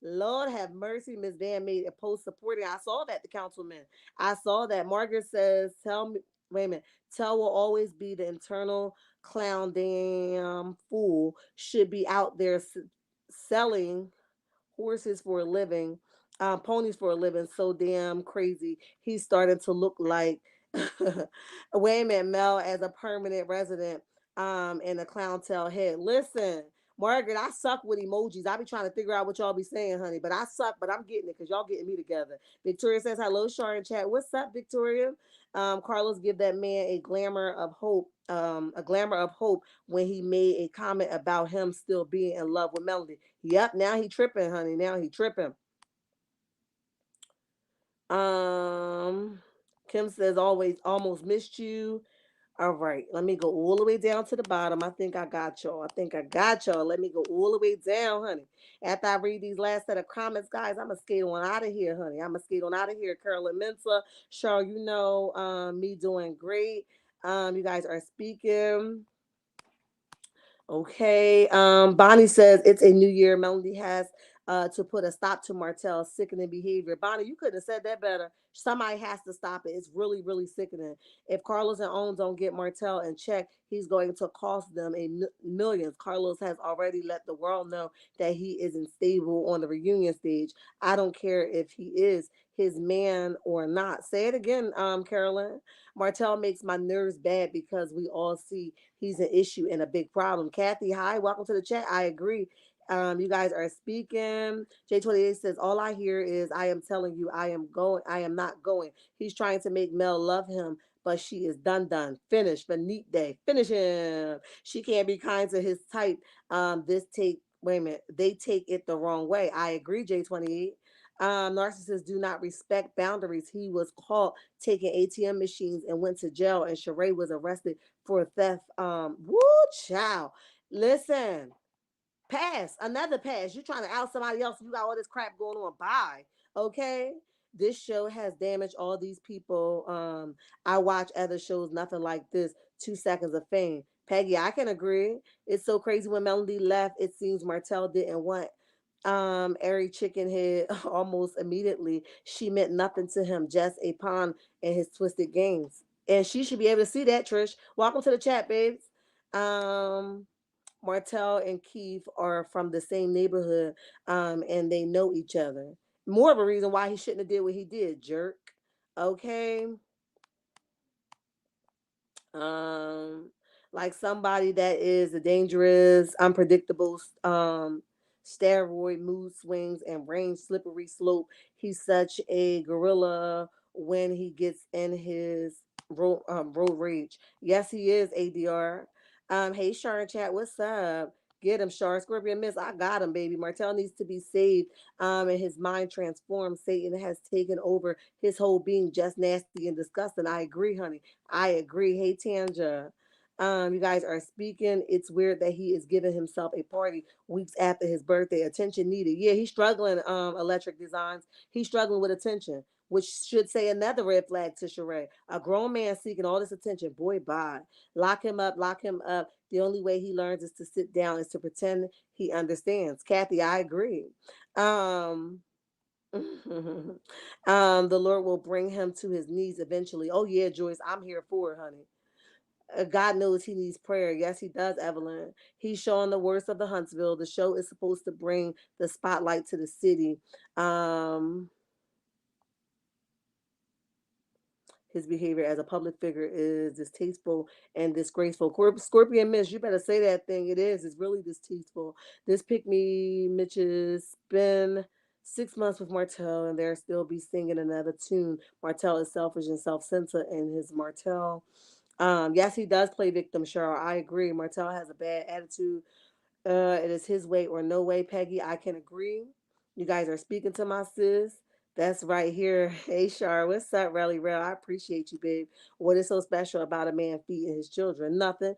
Lord have mercy. Miss Van made a post supporting. I saw that, the councilman. I saw that. Margaret says, tell me, wait a minute. Tell will always be the internal clown damn fool. Should be out there selling horses for a living, ponies for a living. So damn crazy. He's starting to look like wait a minute, Mel as a permanent resident in a clown tail head. Listen, Margaret, I suck with emojis. I be trying to figure out what y'all be saying, honey, but I suck, but I'm getting it because y'all getting me together. Victoria says hello, Shar in chat. What's up, Victoria? Carlos give that man a glamour of hope when he made a comment about him still being in love with Melody. Yep, now he tripping, honey. Now he tripping. Um, Kim says always almost missed you. All right, let me go all the way down to the bottom. I think I got y'all. I think I got y'all. Let me go all the way down, honey. After I read these last set of comments, guys, I'm gonna skate on out of here, honey. I'm gonna skate on out of here. Carolyn Mensa, Cheryl, you know, me doing great. You guys are speaking. Okay. Bonnie says it's a new year. Melody has to put a stop to Martell's sickening behavior. Bonnie, you couldn't have said that better. Somebody has to stop it. It's really, really sickening. If Carlos and Owens don't get Martell in check, he's going to cost them millions. Carlos has already let the world know that he isn't stable on the reunion stage. I don't care if he is his man or not. Say it again, Carolyn. Martell makes my nerves bad because we all see he's an issue and a big problem. Kathy, hi, welcome to the chat. I agree. You guys are speaking. J28 says, all I hear is, I am telling you, I am not going. He's trying to make Mel love him, but she is done. Finish, Benite day. Finish him. She can't be kind to his type. Wait a minute, they take it the wrong way. I agree, J28. Narcissists do not respect boundaries. He was caught taking ATM machines and went to jail, and Sheree was arrested for theft. Woo, child. Listen, pass, another pass. You trying to out somebody else? You got all this crap going on. Bye. Okay. This show has damaged all these people. I watch other shows, nothing like this. 2 seconds of fame. Peggy, I can agree. It's so crazy when Melody left. It seems Martell didn't want Ari Chicken Head almost immediately. She meant nothing to him, just a pawn in his twisted games. And she should be able to see that, Trish. Welcome to the chat, babes. Um, Martell and Keith are from the same neighborhood, and they know each other. More of a reason why he shouldn't have did what he did, jerk. Okay. um like somebody that is a dangerous, unpredictable, steroid mood swings and range slippery slope. He's such a gorilla when he gets in his road rage. Yes, he is. ADR. Hey, Sharon chat, what's up? Get him, Shar. Scorpion Miss, I got him, baby. Martell needs to be saved, and his mind transformed. Satan has taken over his whole being, just nasty and disgusting. I agree, honey. I agree. Hey, Tanja. You guys are speaking. It's weird that he is giving himself a party weeks after his birthday. Attention needed. Yeah, he's struggling, Electric Designs. He's struggling with attention, which should say another red flag to Sheree. A grown man seeking all this attention. Boy, bye. Lock him up, lock him up. The only way he learns is to sit down, is to pretend he understands. Kathy, I agree. Um, the Lord will bring him to his knees eventually. Oh yeah, Joyce, I'm here for it, honey. God knows he needs prayer. Yes, he does, Evelyn. He's showing the worst of the Huntsville. The show is supposed to bring the spotlight to the city. Um, his behavior as a public figure is distasteful and disgraceful. Scorpion Miss, you better say that thing. It is. It's really distasteful. This pick me, Mitch's been 6 months with Martell, and they'll still be singing another tune. Martell is selfish and self-centered in his Martell. Yes, he does play victim, Cheryl. I agree. Martell has a bad attitude. It is his way or no way, Peggy. I can agree. You guys are speaking to my sis. That's right here. Hey, Shar, what's up, Relly Rail? I appreciate you, babe. What is so special about a man feeding his children? Nothing.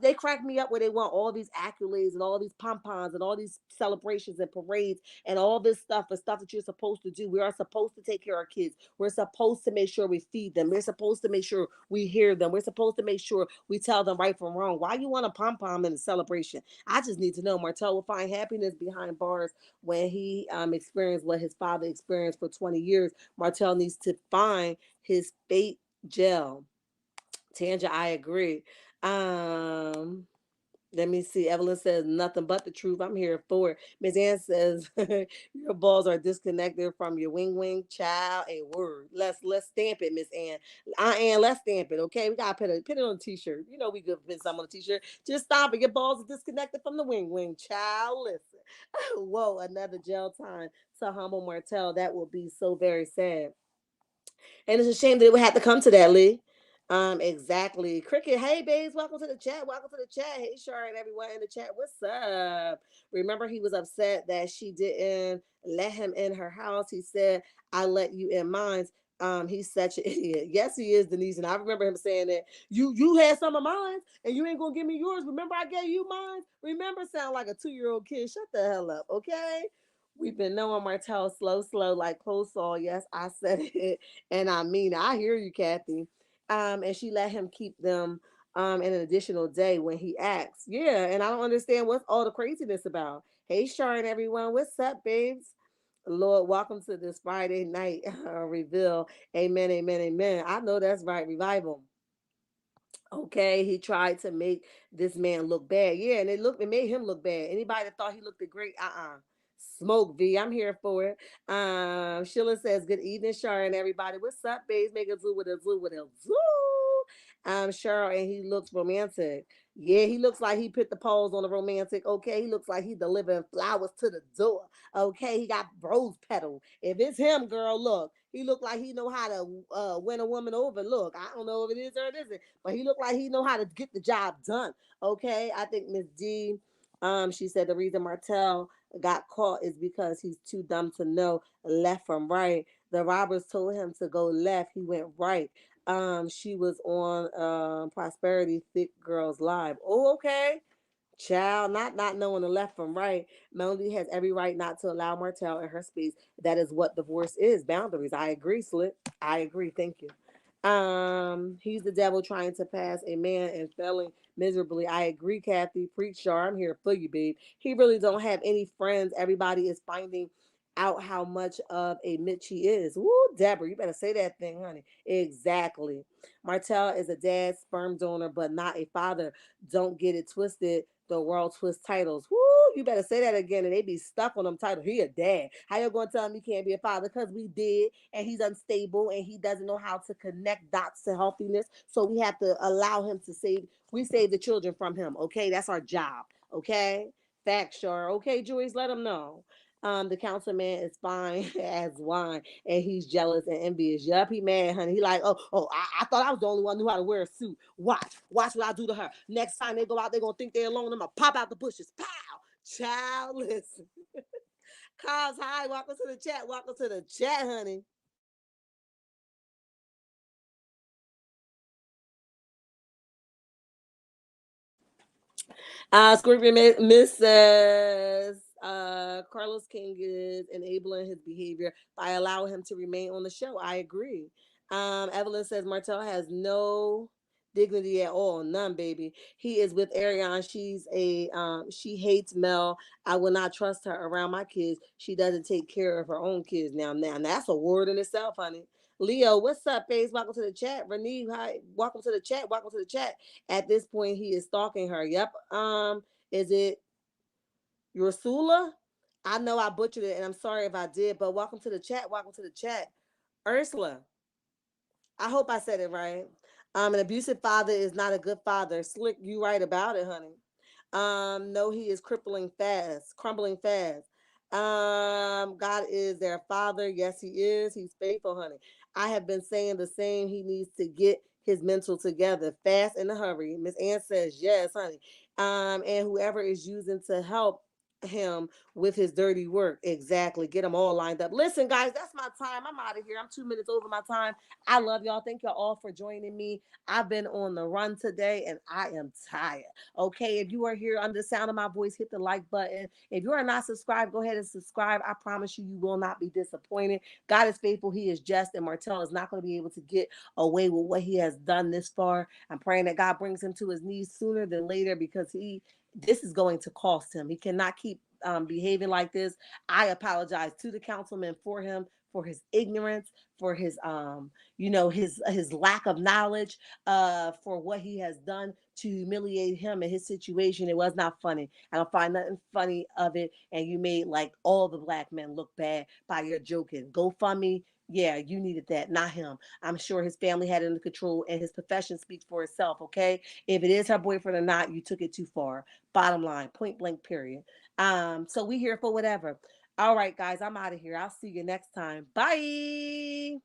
They crack me up where they want all these accolades and all these pom-poms and all these celebrations and parades and all this stuff and stuff that you're supposed to do. We are supposed to take care of our kids. We're supposed to make sure we feed them. We're supposed to make sure we hear them. We're supposed to make sure we tell them right from wrong. Why you want a pom-pom in a celebration? I just need to know. Martell will find happiness behind bars when he experienced what his father experienced for 20 years. Martell needs to find his fate gel. Tanja, I agree. Um, Let me see. Evelyn says nothing but the truth. I'm here for it. Miss Ann says your balls are disconnected from your wing wing child. A word. Let's stamp it, Miss Ann. Ann, let's stamp it. Okay, we gotta put it on a t-shirt. You know we could put some on a t-shirt. Just stop it. Your balls are disconnected from the wing wing child. Listen. Whoa, another jail time to humble Martell. That will be so very sad. And it's a shame that it would have to come to that, Lee. Exactly. Cricket, hey babes, welcome to the chat. Welcome to the chat. Hey Shar and everyone in the chat. What's up? Remember, he was upset that she didn't let him in her house. He said, I let you in mine. He's such an idiot. Yes, he is, Denise. And I remember him saying that you had some of mine and you ain't gonna give me yours. Remember, I gave you mine. Remember, sound like a 2-year-old kid. Shut the hell up, okay? We've been knowing Martell slow, like coleslaw. Yes, I said it. And I mean, I hear you, Kathy. And she let him keep them in an additional day when he asked. Yeah, and I don't understand what's all the craziness about. Hey, Sharon, everyone, what's up, babes? Lord, welcome to this Friday night reveal. Amen, amen, amen. I know that's right. Revival. Okay, he tried to make this man look bad. Yeah, and it made him look bad. Anybody that thought he looked great, Smoke V, I'm here for it. Sheila says, good evening, Sharon, everybody. What's up, babes? Make a zoo with a zoo with a zoo. Cheryl, and he looks romantic. Yeah, he looks like he put the pose on the romantic. Okay, he looks like he's delivering flowers to the door. Okay, he got rose petal. If it's him, girl, look, he look like he know how to win a woman over. Look, I don't know if it is or it isn't, but he look like he know how to get the job done. Okay, I think Miss D, she said the reason Martell got caught is because he's too dumb to know left from right. The robbers told him to go left. He went right. She was on Prosperity Thick Girls Live. Oh, okay. Child, not knowing the left from right. Melody has every right not to allow Martell in her space. That is what divorce is. Boundaries. I agree, Slip. I agree. Thank you. He's the devil trying to pass a man and failing miserably. I agree, Kathy. Preach, Char. I'm here for you, babe. He really don't have any friends. Everybody is finding out how much of a Mitch he is. Woo, Deborah, you better say that thing, honey. Exactly. Martell is a dad, sperm donor, but not a father. Don't get it twisted. The world twist titles. Woo, you better say that again, and they be stuck on them titles. He a dad. How you gonna tell him he can't be a father? Because we did, and he's unstable, and he doesn't know how to connect dots to healthiness. So we have to allow him to save. We save the children from him. Okay, that's our job. Okay, facts, sure. Okay, Joyce, let him know. The councilman is fine as wine, and he's jealous and envious. Yup, he mad, honey. He like, I thought I was the only one who knew how to wear a suit. Watch what I do to her. Next time they go out, they're gonna think they're alone. I'm gonna pop out the bushes. Pow! Child, listen. Cause hi, welcome to the chat. Welcome to the chat, honey. Scorpion Miss says Carlos King is enabling his behavior by allowing him to remain on the show. I agree. Evelyn says Martell has no dignity at all, none, baby. He is with Ariane. She hates Mel. I will not trust her around my kids. She doesn't take care of her own kids now. That's a word in itself, honey. Leo, what's up, Paige? Welcome to the chat. Renee, hi. Welcome to the chat. Welcome to the chat. At this point, he is stalking her. Yep. Is it Ursula? I know I butchered it, and I'm sorry if I did. But welcome to the chat. Welcome to the chat, Ursula. I hope I said it right. An abusive father is not a good father. Slick, you right about it, honey. No, he is crumbling fast. God is their father. Yes, he is. He's faithful, honey. I have been saying the same. He needs to get his mental together fast in a hurry. Miss Ann says, yes, honey. And whoever is using to help him with his dirty work. Exactly. Get them all lined up. Listen, guys, that's my time. I'm out of here. I'm 2 minutes over my time. I love y'all. Thank y'all all for joining me. I've been on the run today and I am tired. Okay. If you are here under the sound of my voice, hit the like button. If you are not subscribed, go ahead and subscribe. I promise you, you will not be disappointed. God is faithful. He is just, and Martel is not going to be able to get away with what he has done this far. I'm praying that God brings him to his knees sooner than later, because this is going to cost him. He cannot keep behaving like this. I apologize to the councilman for him, for his ignorance, for his his lack of knowledge, for what he has done to humiliate him and his situation. It was not funny. I don't find nothing funny of it. And you made like all the black men look bad by your joking. GoFundMe. Yeah, you needed that, not him. I'm sure his family had it under control, and his profession speaks for itself. Okay, if it is her boyfriend or not, you took it too far. Bottom line, point blank, period. So we here for whatever. All right, guys, I'm out of here. I'll see you next time. Bye.